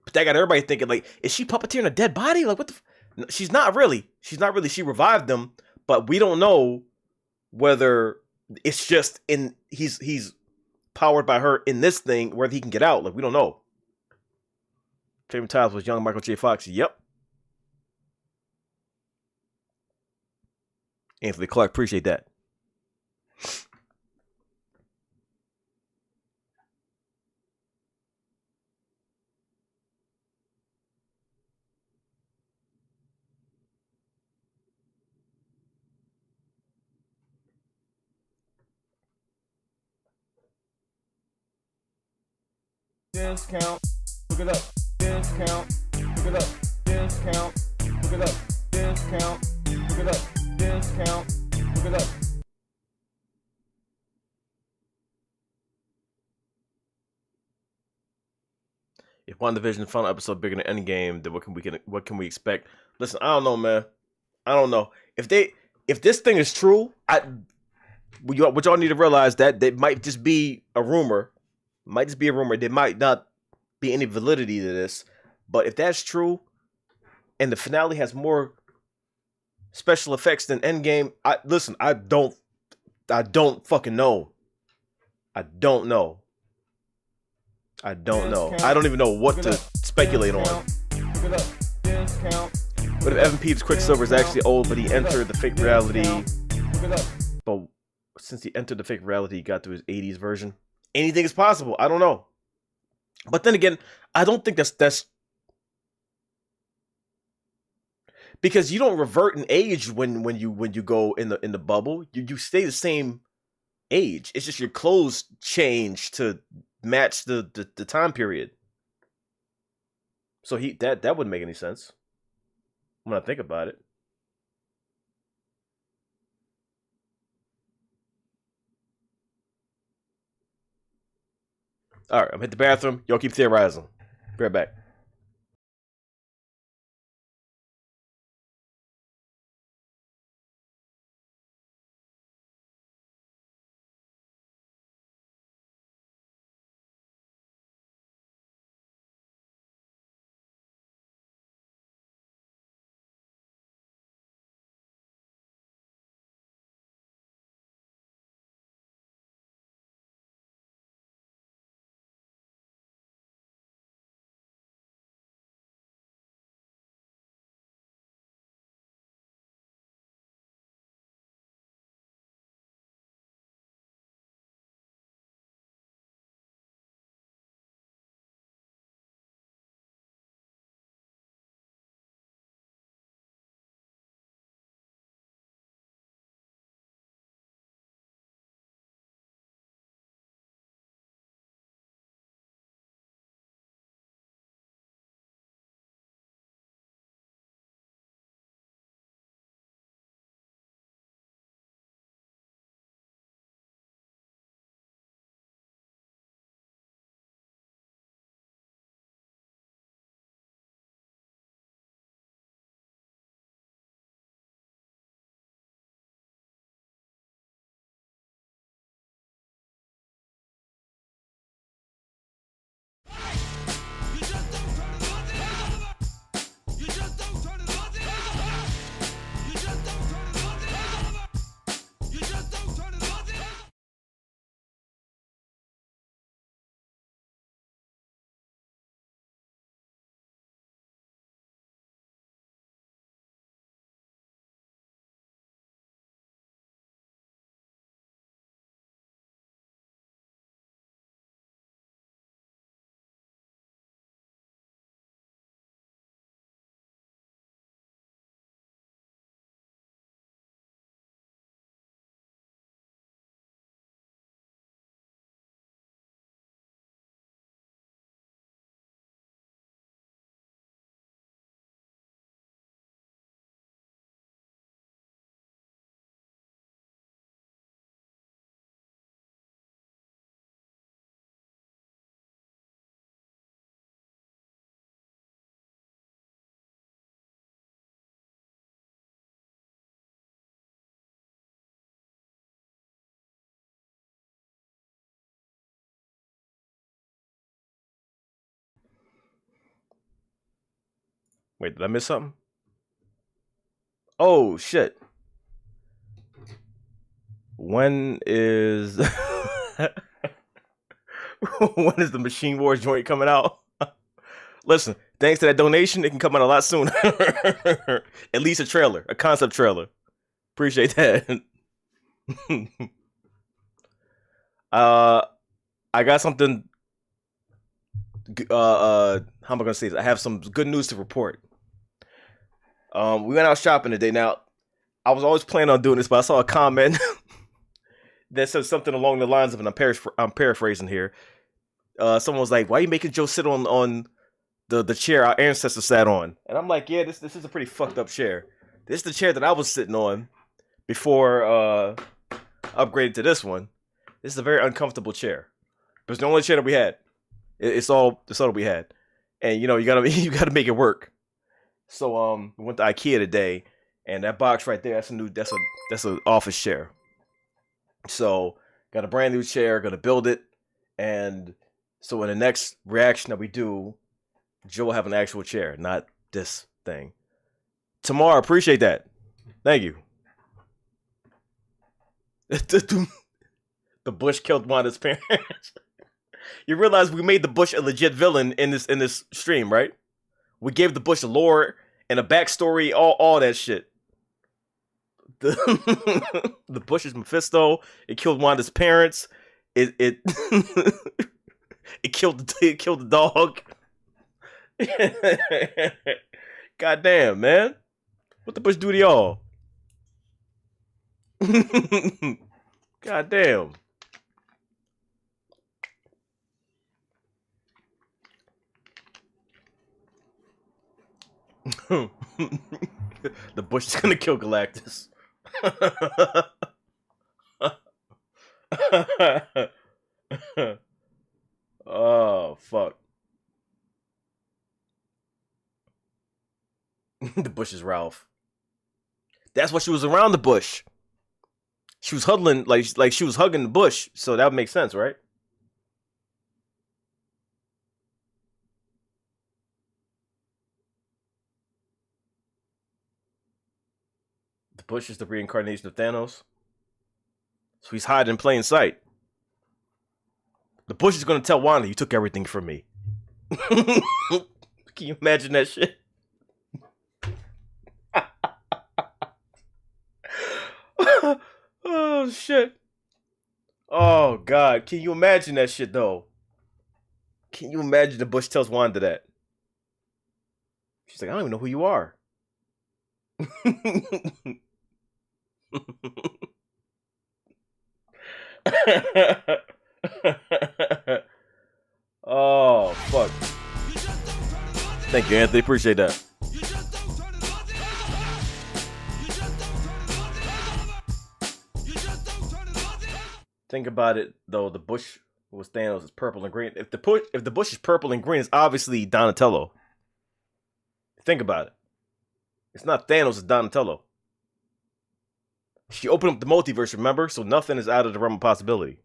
But that got everybody thinking, like, is she puppeteering a dead body? Like, what the? No, she's not really. She's not really. She revived them, but we don't know whether it's just in he's powered by her in this thing, whether he can get out. Like, we don't know. Favorite times was young Michael J. Fox. Yep. Anthony Clark, appreciate that. Discount. Look it up. Discount. Look it up. Discount. Look it up. Discount. Look it up. Discount. Look it up. If WandaVision final episode bigger than Endgame, then what can we expect? Listen, I don't know, man. I don't know. If this thing is true, what y'all need to realize that it might just be a rumor. Might just be a rumor. There might not be any validity to this. But if that's true, and the finale has more special effects than Endgame, I don't fucking know. I don't know. I don't know. I don't even know what to speculate on. What if Evan Peters Quicksilver is actually old, but he entered the fake reality? But since he entered the fake reality, he got to his 80s version. Anything is possible. I don't know. But then again, I don't think that's because you don't revert in age when you go in the bubble. You stay the same age. It's just your clothes change to match the time period. So that wouldn't make any sense when I think about it. All right, I'm hit the bathroom. Y'all keep theorizing. Be right back. Wait, did I miss something? Oh shit. When is when is the Machine Wars joint coming out? Listen, thanks to that donation, it can come out a lot sooner. At least a trailer, a concept trailer. Appreciate that. I got something. How am I gonna say this? I have some good news to report. We went out shopping today. Now, I was always planning on doing this, but I saw a comment that said something along the lines of, and I'm paraphrasing here. Someone was like, "Why are you making Joe sit on the chair our ancestors sat on?" And I'm like, "Yeah, this is a pretty fucked up chair. This is the chair that I was sitting on before upgraded to this one. This is a very uncomfortable chair. It was the only chair that we had. It's all that we had, and you know you gotta make it work. So we went to IKEA today, and that box right there, that's an office chair. So got a brand new chair, gonna build it, and so in the next reaction that we do, Joe will have an actual chair, not this thing. Tomorrow, appreciate that. Thank you. The Bush killed Wanda's parents. You realize we made the Bush a legit villain in this stream, right? We gave the Bush a lore and a backstory, all that shit. The Bush is Mephisto. It killed Wanda's parents. It it killed the dog. Goddamn, man. What the Bush do to y'all? Goddamn. The Bush is gonna kill Galactus. Oh fuck. The Bush is Ralph. That's why she was around the Bush. She was huddling like she was hugging the Bush, so that would make sense, right? The Bush is the reincarnation of Thanos. So he's hiding in plain sight. The Bush is gonna tell Wanda, "You took everything from me." Can you imagine that shit? Oh shit. Oh god, can you imagine that shit though? Can you imagine the Bush tells Wanda that? She's like, "I don't even know who you are." Oh fuck. Thank you, Anthony. Appreciate that. Think about it though, the Bush was Thanos is purple and green. If the Bush is purple and green, it's obviously Donatello. Think about it. It's not Thanos, it's Donatello. She opened up the multiverse, remember? So nothing is out of the realm of possibility.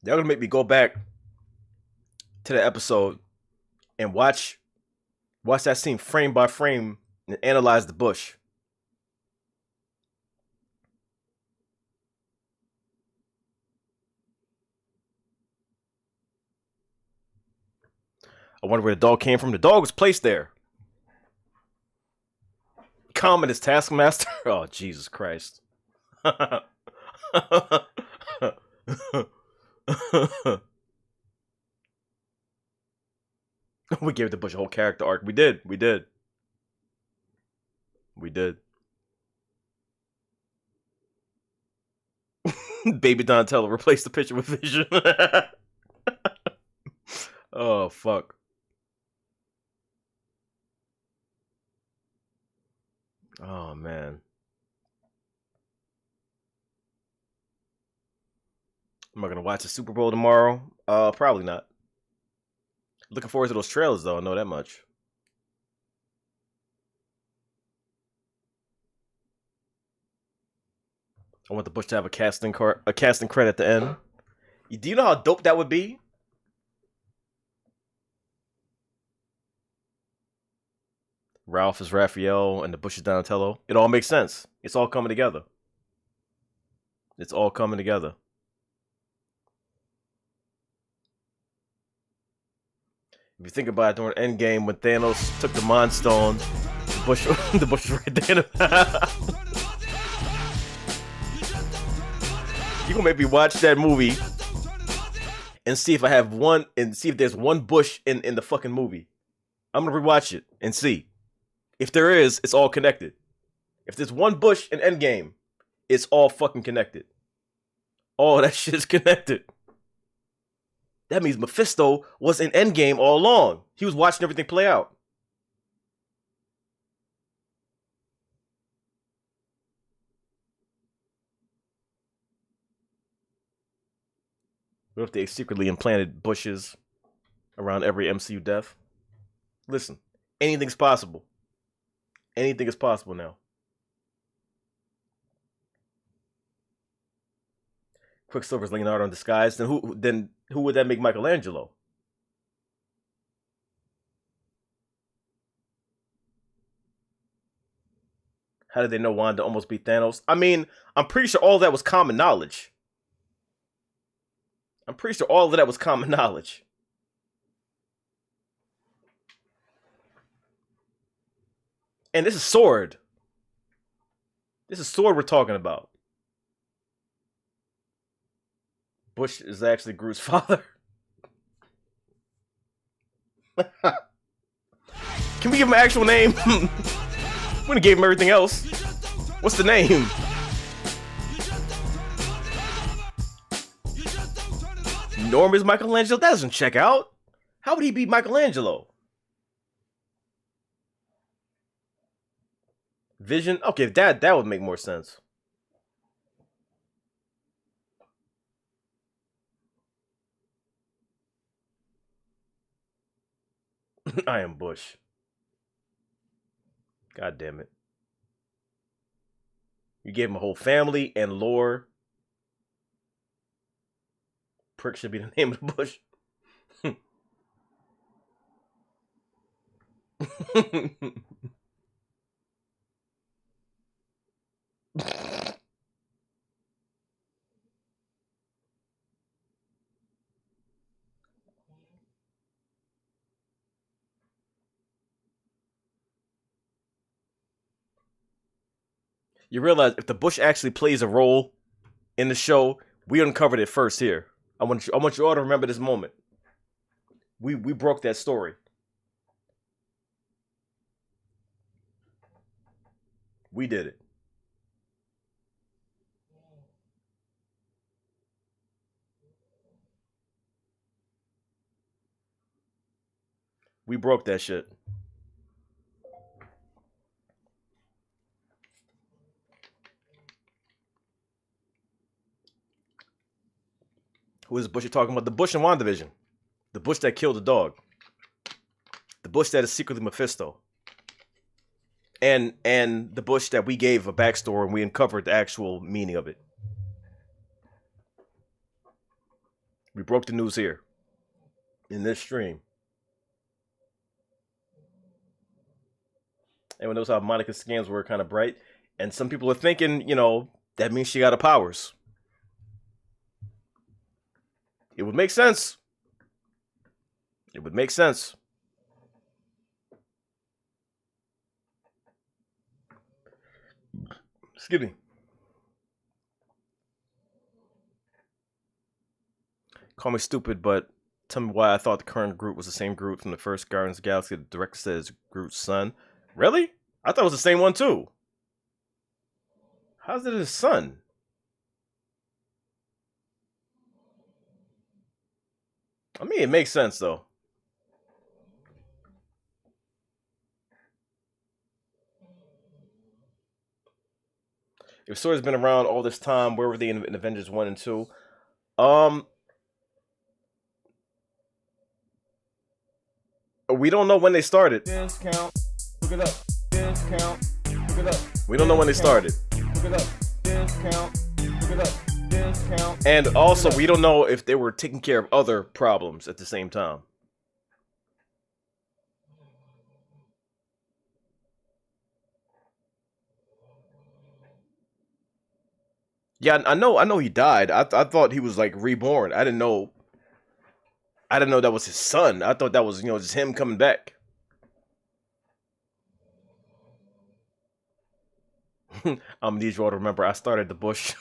They're gonna make me go back to the episode and watch that scene frame by frame and analyze the Bush. I wonder where the dog came from. The dog was placed there. Common as Taskmaster. Oh, Jesus Christ. We gave the Bush a whole character arc. We did. Baby Donatello replaced the picture with Vision. Oh, fuck. Oh, man. Am I going to watch the Super Bowl tomorrow? Probably not. Looking forward to those trailers, though. I know that much. I want the Bush to have a casting credit at the end. Do you know how dope that would be? Ralph is Raphael and the Bush is Donatello. It all makes sense. It's all coming together. It's all coming together. If you think about it, during Endgame, when Thanos took the Mind Stone, the Bush was right there. You gonna make me watch that movie and see if I have one, and see if there's one Bush in the fucking movie. I'm gonna rewatch it and see. If there is, it's all connected. If there's one Bush in Endgame, it's all fucking connected. All that shit is connected. That means Mephisto was in Endgame all along. He was watching everything play out. What if they secretly implanted bushes around every MCU death? Listen, anything's possible. Anything is possible now. Quicksilver's Leonardo in disguise. Then who would that make Michelangelo? How did they know Wanda almost beat Thanos? I mean, I'm pretty sure all of that was common knowledge. I'm pretty sure all of that was common knowledge. And this is Sword. This is Sword we're talking about. Bush is actually Groot's father. Can we give him an actual name? We gonna give him everything else. What's the name? Norm is Michelangelo? That doesn't check out. How would he be Michelangelo? Vision? Okay, that would make more sense. I am Bush. God damn it. You gave him a whole family and lore. Prick should be the name of the Bush. You realize if the Bush actually plays a role in the show, we uncovered it first here. I want you all to remember this moment. We broke that story. We did it. We broke that shit. Who is the Bush you're talking about? The Bush in WandaVision. The Bush that killed the dog. The Bush that is secretly Mephisto. And the Bush that we gave a backstory and we uncovered the actual meaning of it. We broke the news here. In this stream. Everyone knows how Monica's scans were kind of bright. And some people are thinking, that means she got her powers. It would make sense. It would make sense. Excuse me. Call me stupid, but tell me why I thought the current Groot was the same Groot from the first Guardians of the Galaxy. The director says Groot's son. Really? I thought it was the same one too. How's it his son? I mean, it makes sense, though. If Sword's been around all this time, where were they in Avengers 1 and 2? We don't know when they started. Discount. Look it up. Discount. Look it up. We don't know when they started. Look it up. Discount. Look it up. Discount. And also, we don't know if they were taking care of other problems at the same time. Yeah, I know he died. I thought he was like reborn. I didn't know that was his son. I thought that was, just him coming back. I'm gonna need you all to remember I started the Bush.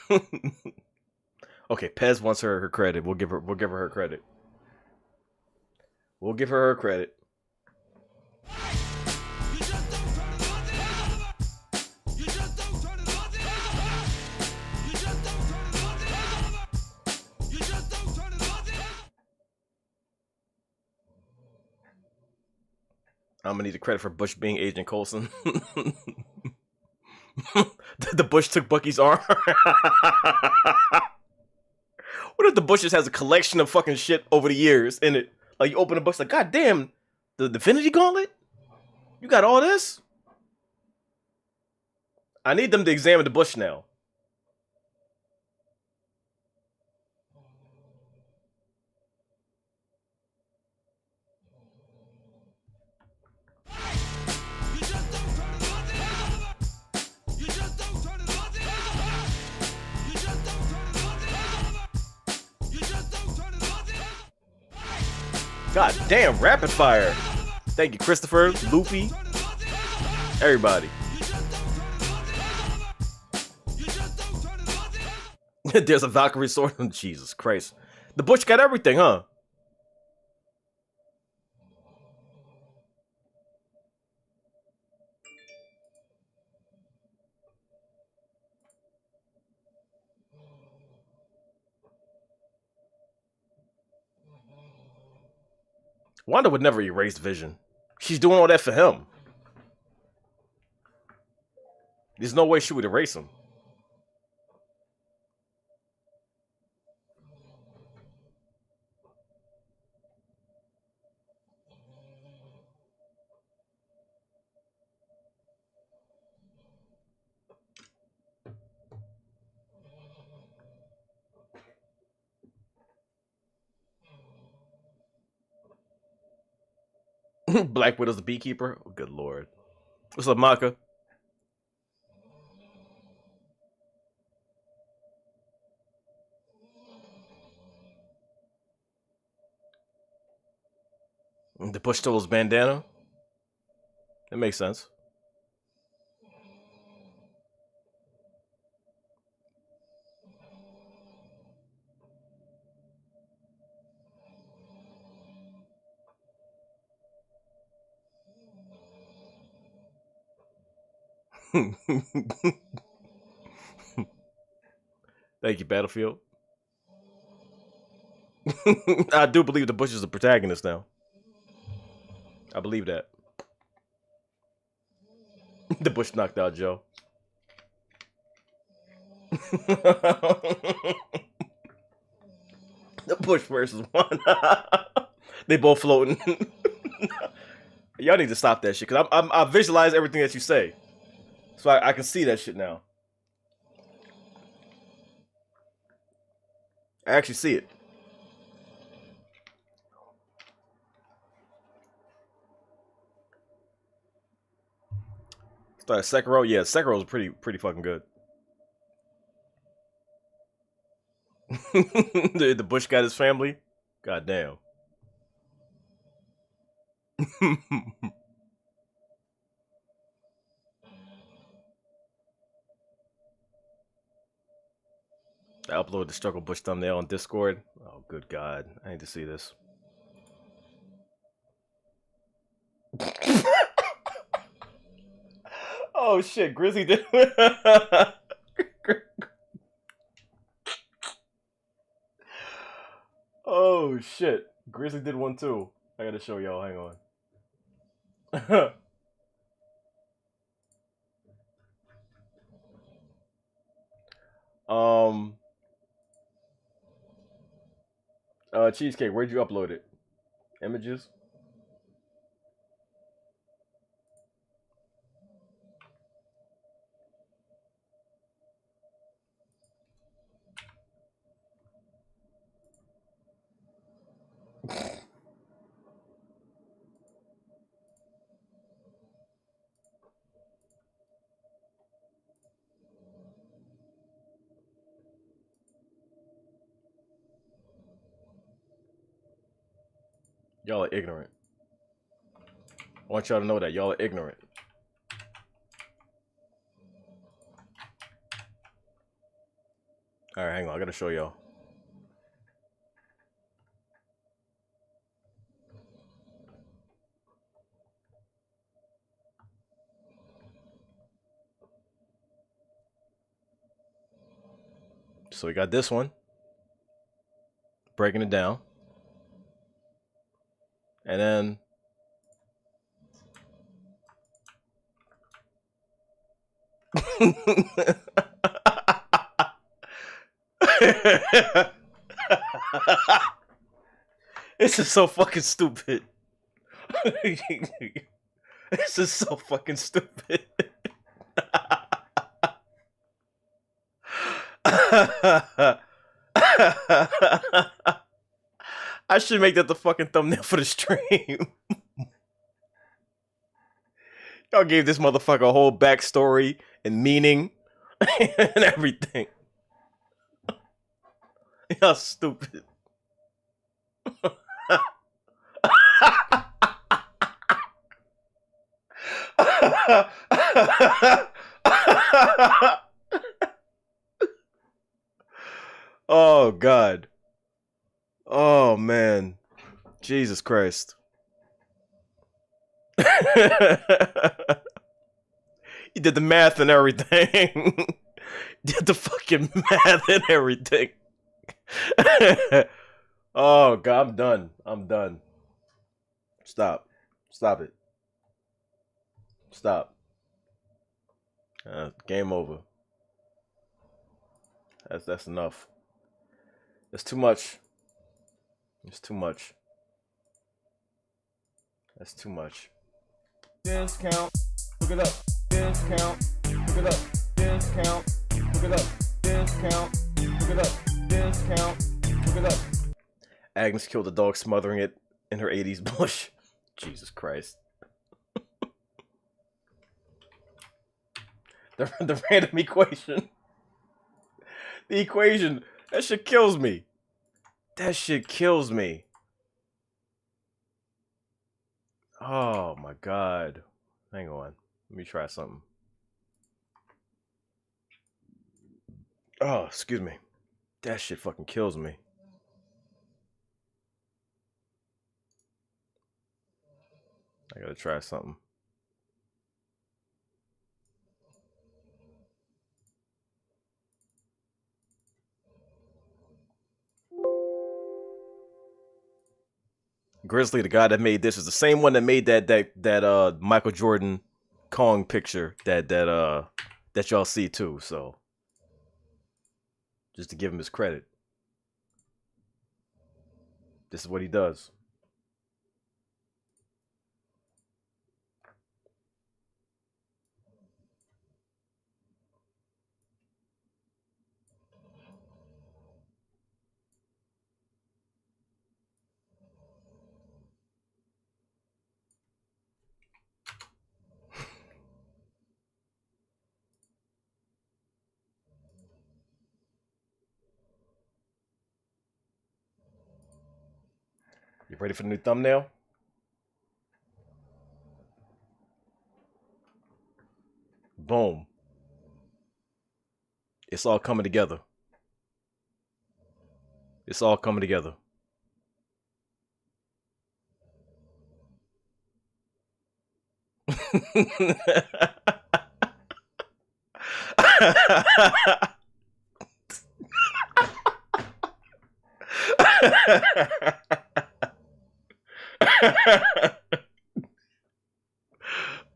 Okay, Pez wants her credit. We'll give her her credit. We'll give her her credit. I'm gonna need the credit for Bush being Agent Coulson. The Bush took Bucky's arm. What if the Bush just has a collection of fucking shit over the years in it? Like, you open a book, like, God damn, the Infinity Gauntlet? You got all this? I need them to examine the Bush now. God damn, rapid fire. Thank you, Christopher, Loopy, everybody. There's a Valkyrie sword. Jesus Christ. The Bush got everything, huh? Wanda would never erase Vision. She's doing all that for him. There's no way she would erase him. Black Widow's the beekeeper? Oh, good lord. What's up, Maka? The Bush stole his bandana? That makes sense. Thank you, Battlefield. I do believe the Bush is the protagonist now. I believe that. The Bush knocked out Joe. The Bush versus one. They both floating. Y'all need to stop that shit, because I visualize everything that you say. So I can see that shit now. I actually see it. Started Sekiro? Yeah, Sekiro was pretty fucking good. The Bush got his family? God damn. I uploaded the Struggle Bush thumbnail on Discord. Oh, good God. I need to see this. Oh, shit. Grizzly did. Oh, shit. Grizzly did one, too. I gotta show y'all. Hang on. Cheesecake, where'd you upload it? Images? Y'all are ignorant. I want y'all to know that y'all are ignorant. All right, hang on. I gotta show y'all. So we got this one, breaking it down, and then this is so fucking stupid. This is so fucking stupid. I should make that the fucking thumbnail for the stream. Y'all gave this motherfucker a whole backstory and meaning and everything. Y'all stupid. Oh God. Oh man. Jesus Christ. He did the math and everything. Did the fucking math and everything. Oh God, I'm done. I'm done. Stop. Stop it. Stop. Game over. That's enough. That's too much. It's too much. That's too much. Discount. Look it up. Discount. Look it up. Discount. Look it up. Discount. Look it up. Discount. Look it up. Agnes killed a dog, smothering it in her 80s bush. Jesus Christ. The random equation. The equation. That shit kills me. That shit kills me. Oh my God. Hang on. Let me try something. Oh, excuse me. That shit fucking kills me. I gotta try something. Grizzly, the guy that made this, is the same one that made that Michael Jordan Kong picture that y'all see too. So just to give him his credit, this is what he does. You ready for the new thumbnail? Boom. It's all coming together. It's all coming together.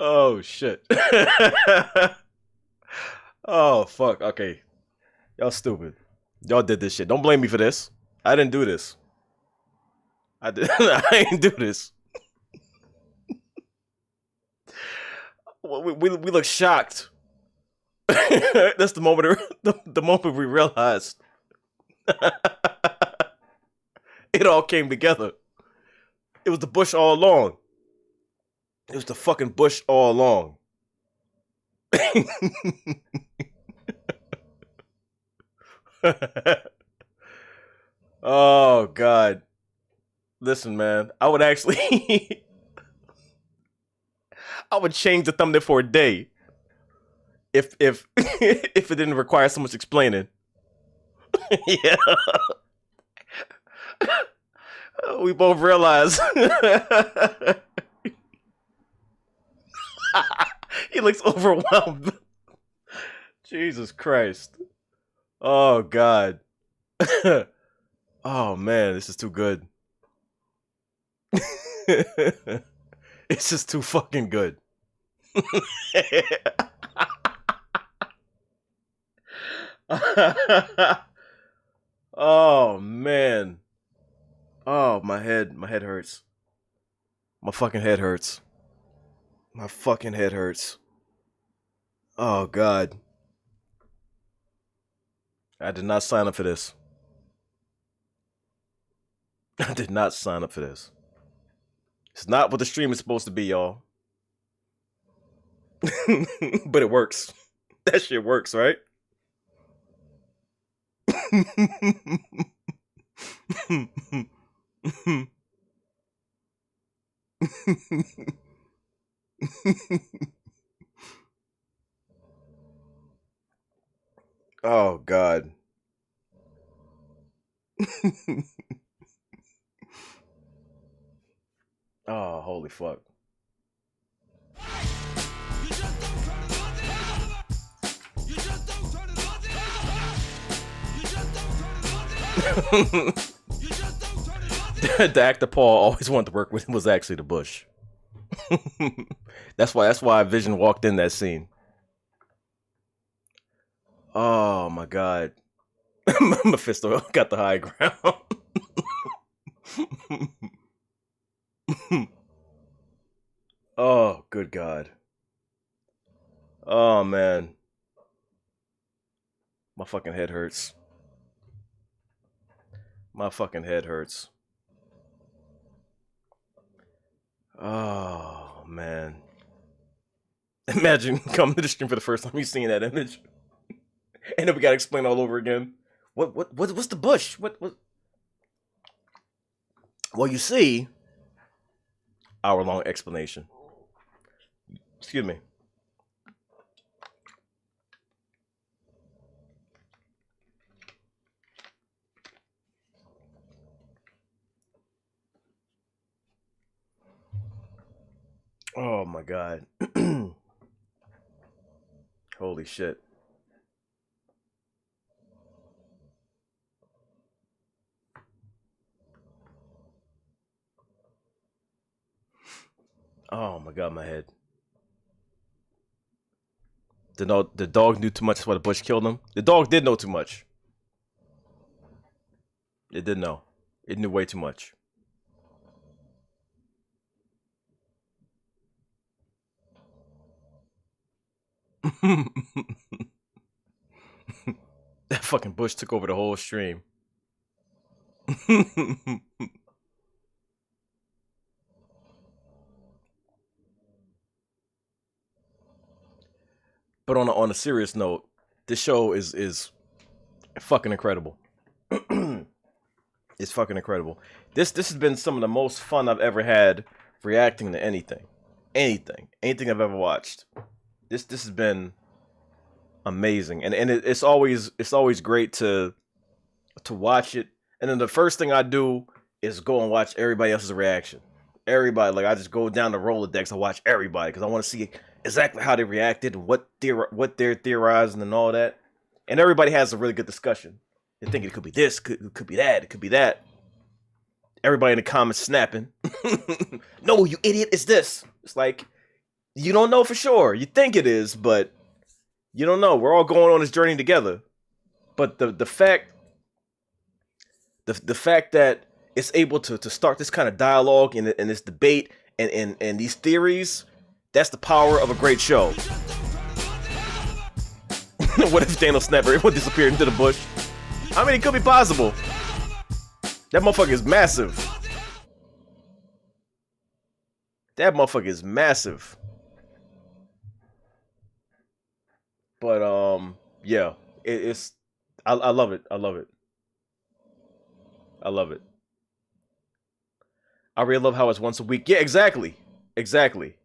Oh shit. Oh fuck. Okay. Y'all stupid. Y'all did this shit. Don't blame me for this. I didn't do this. I didn't do this. We look shocked. That's the moment. The moment we realized it all came together. It was the bush all along. It was the fucking bush all along. Oh God. Listen, man. I would actually I would change the thumbnail for a day. If if it didn't require so much explaining. Yeah. We both realize he looks overwhelmed. Jesus Christ. Oh God. Oh man, this is too good. It's just too fucking good. Oh man. Oh, my head hurts. My fucking head hurts. My fucking head hurts. Oh God. I did not sign up for this. I did not sign up for this. It's not what the stream is supposed to be, y'all. But it works. That shit works, right? Oh God. Oh, holy fuck. The actor Paul always wanted to work with was actually the Bush. That's why Vision walked in that scene. Oh my God. Mephisto got the high ground. Oh, good God. Oh man. My fucking head hurts. My fucking head hurts. Oh man. Imagine coming to the stream for the first time you seeing that image. And then we gotta explain all over again. What's the bush? What? Well, you see, hour-long explanation. Excuse me. Oh my God. Holy shit. Oh my God, my head. The dog knew too much, that's why the Bush killed him. The dog did know too much. It did know. It knew way too much. That fucking Bush took over the whole stream. But on a serious note, this show is fucking incredible. It's fucking incredible. This has been some of the most fun I've ever had reacting to anything I've ever watched. This has been amazing, and it's always great to watch it. And then the first thing I do is go and watch everybody else's reaction. Everybody, like I just go down the Rolodex. I watch everybody because I want to see exactly how they reacted and what they're theorizing and all that. And everybody has a really good discussion. They're thinking it could be this, could be that, it could be that. Everybody in the comments snapping. No, you idiot, it's this. It's like, you don't know for sure. You think it is, but you don't know. We're all going on this journey together. But the fact that it's able to start this kind of dialogue and this debate and these theories, that's the power of a great show. What if Thanos Snapper would disappear into the bush? I mean, it could be possible. That motherfucker is massive. That motherfucker is massive. But yeah, it's I love it. I love it. I love it. I really love how it's once a week. Yeah, exactly. Exactly.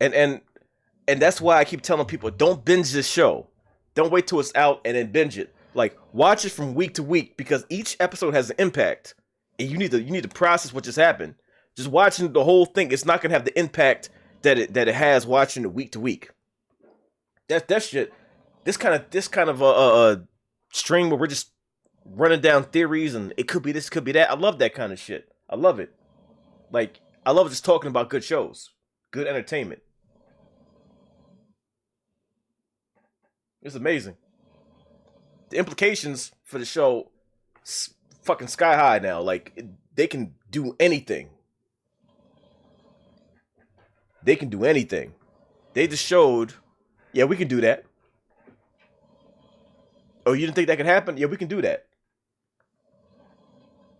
And that's why I keep telling people, don't binge this show. Don't wait till it's out and then binge it. Like, watch it from week to week, because each episode has an impact. And you need to process what just happened. Just watching the whole thing, it's not gonna have the impact that it has watching it week to week. That shit. This kind of a stream where we're just running down theories and it could be this, could be that. I love that kind of shit. I love it. Like, I love just talking about good shows, good entertainment. It's amazing. The implications for the show, fucking sky high now. Like, they can do anything. They can do anything. They just showed, yeah, we can do that. Oh, you didn't think that could happen? Yeah, we can do that.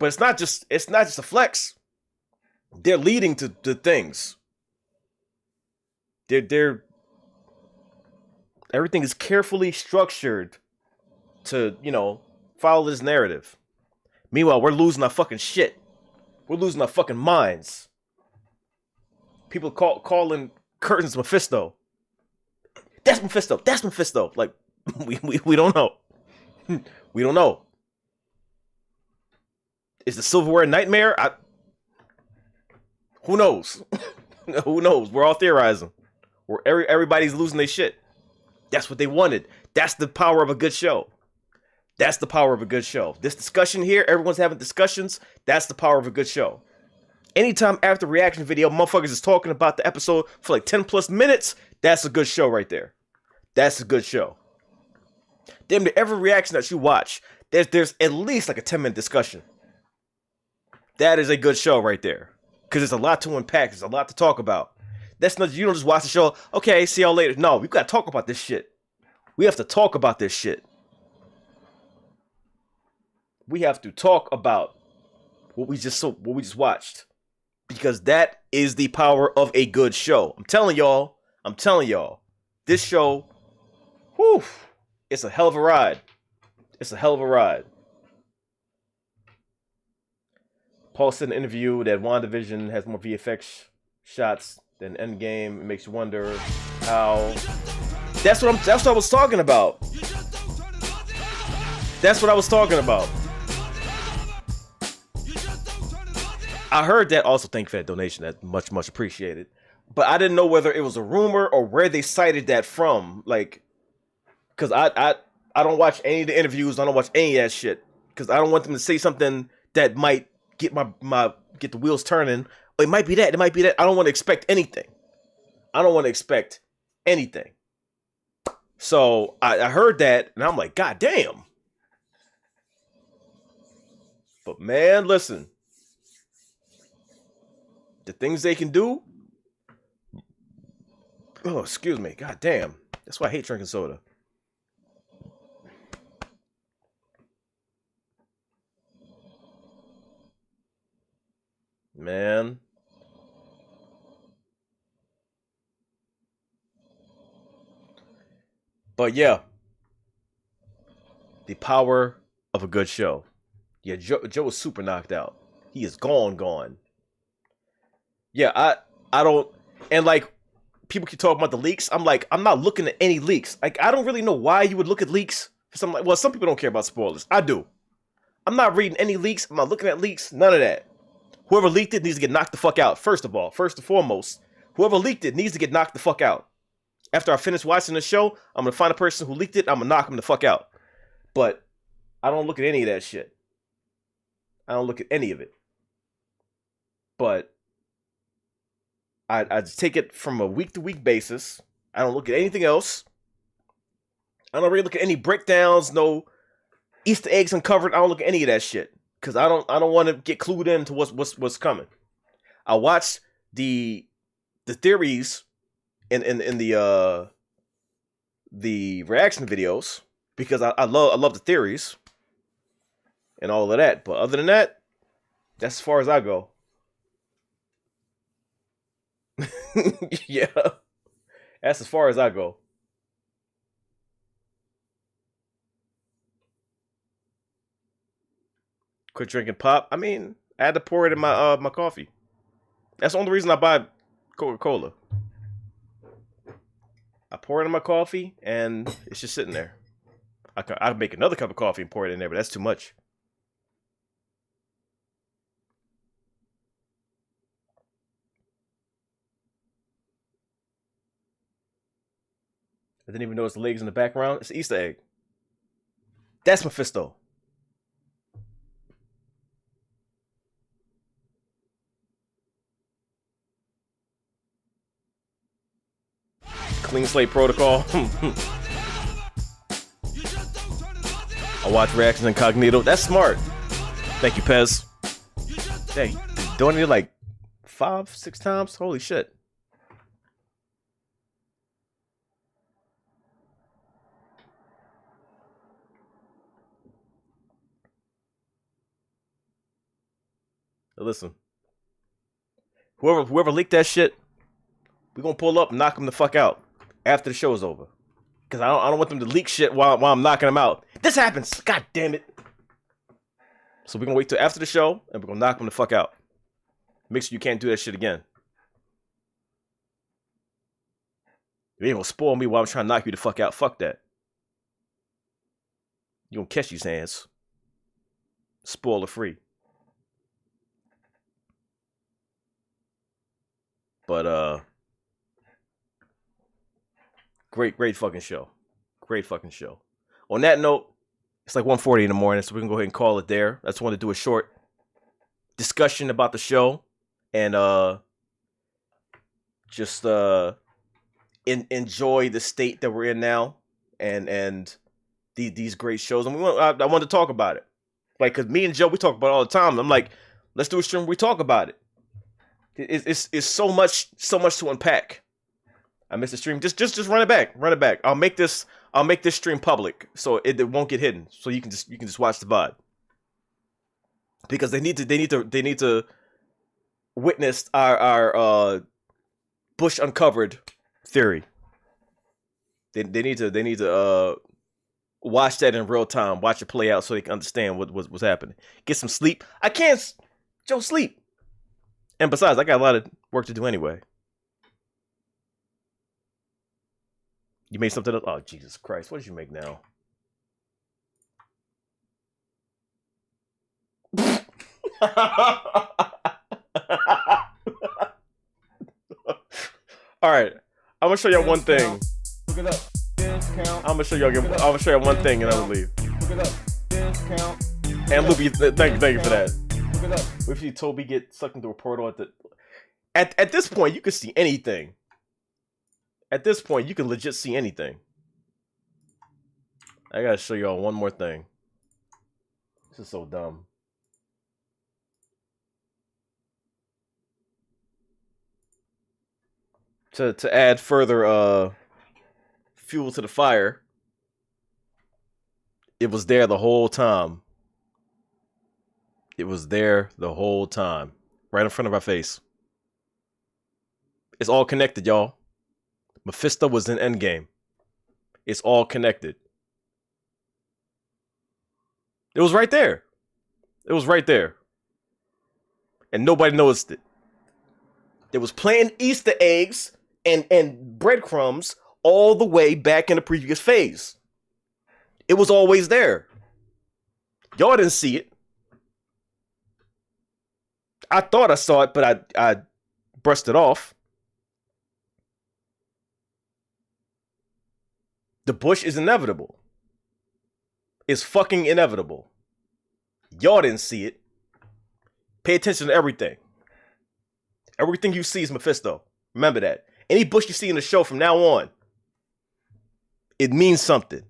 But it's not just a flex. They're leading to things. They're everything is carefully structured to, follow this narrative. Meanwhile, we're losing our fucking shit. We're losing our fucking minds. People calling curtains Mephisto. That's Mephisto. That's Mephisto. Like, we don't know. We don't know. Is the silverware nightmare? Who knows? Who knows? We're all theorizing. Everybody's losing their shit. That's what they wanted. That's the power of a good show. That's the power of a good show. This discussion here, everyone's having discussions. That's the power of a good show. Anytime after reaction video, motherfuckers is talking about the episode for like 10 plus minutes, that's a good show right there. That's a good show. Damn near every reaction that you watch, there's at least like a 10-minute discussion. That is a good show right there. Because there's a lot to unpack. There's a lot to talk about. That's not, you don't just watch the show, okay, see y'all later. No, we've got to talk about this shit. We have to talk about this shit. We have to talk about what we just watched. Because that is the power of a good show. I'm telling y'all. This show, whew, it's a hell of a ride. It's a hell of a ride. Paul said in an interview that WandaVision has more VFX shots than Endgame. It makes you wonder how. That's what I was talking about. That's what I was talking about. I heard that also. Thank you for that donation. That's much, much appreciated. But I didn't know whether it was a rumor or where they cited that from. Like, because I don't watch any of the interviews. I don't watch any of that shit. Because I don't want them to say something that might get get the wheels turning. Oh, it might be that. It might be that. I don't want to expect anything. So I heard that, and I'm like, God damn. But man, listen. The things they can do. Oh, excuse me. God damn. That's why I hate drinking soda. Man. But yeah. The power of a good show. Yeah, Joe is super knocked out. He is gone. Yeah, I don't, and like, people keep talking about the leaks. I'm like, I'm not looking at any leaks. Like, I don't really know why you would look at leaks. Some people don't care about spoilers. I do. I'm not reading any leaks. I'm not looking at leaks. None of that. Whoever leaked it needs to get knocked the fuck out. First and foremost, whoever leaked it needs to get knocked the fuck out. After I finish watching the show, I'm going to find a person who leaked it. I'm going to knock him the fuck out. But I don't look at any of that shit. I don't look at any of it. But I just take it from a week-to-week basis. I don't look at anything else. I don't really look at any breakdowns, no Easter eggs uncovered. I don't look at any of that shit. Because I don't want to get clued into what's coming. I watched the theories in the reaction videos because I love the theories and all of that. But other than that, that's as far as I go. Yeah. That's as far as I go. Quit drinking pop. I mean, I had to pour it in my coffee. That's the only reason I buy Coca-Cola. I pour it in my coffee, and it's just sitting there. I can make another cup of coffee and pour it in there, but that's too much. I didn't even notice the legs in the background. It's an Easter egg. That's Mephisto. Clean slate protocol. I watch reactions incognito. That's smart. Thank you, Pez. Dang, doing it like 5-6 times? Holy shit. Listen, whoever leaked that shit, we're gonna pull up and knock them the fuck out after the show is over. Because I don't want them to leak shit while I'm knocking them out. This happens! God damn it! So we're gonna wait till after the show and we're gonna knock them the fuck out. Make sure you can't do that shit again. You ain't gonna spoil me while I'm trying to knock you the fuck out. Fuck that. You gonna catch these hands. Spoiler free. But great fucking show. Great fucking show. On that note, it's like 1:40 in the morning, so we can go ahead and call it there. I just wanted to do a short discussion about the show and just enjoy the state that we're in now and these great shows. And I wanted to talk about it. Like, cause me and Joe, we talk about it all the time. I'm like, let's do a stream where we talk about it. It's so much to unpack. I missed the stream. Just run it back. Run it back. I'll make this stream public so it won't get hidden. So you can just watch the VOD. Because they need to witness our Bush uncovered theory. They need to watch that in real time. Watch it play out so they can understand what's happening. Get some sleep. I can't. Joe, sleep. And besides, I got a lot of work to do anyway. You made something up? Oh, Jesus Christ. What did you make now? Alright. I'm gonna show y'all one thing. I'm gonna show y'all one thing and I will leave. And Loopy, thank you for that. What if you Toby get sucked into a portal at this point you can see anything. At this point you can legit see anything. I gotta show y'all one more thing. This is so dumb. To add further fuel to the fire, it was there the whole time. It was there the whole time. Right in front of our face. It's all connected, y'all. Mephisto was in Endgame. It's all connected. It was right there. It was right there. And nobody noticed it. There was planting Easter eggs and breadcrumbs all the way back in the previous phase. It was always there. Y'all didn't see it. I thought I saw it, but I brushed it off. The Bush is inevitable. It's fucking inevitable. Y'all didn't see it. Pay attention to everything. Everything you see is Mephisto. Remember that. Any Bush you see in the show from now on, it means something.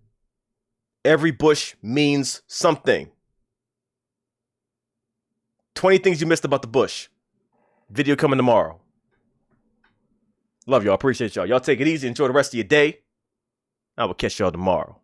Every Bush means something. 20 things you missed about the Bush. Video coming tomorrow. Love y'all. Appreciate y'all. Y'all take it easy. Enjoy the rest of your day. I will catch y'all tomorrow.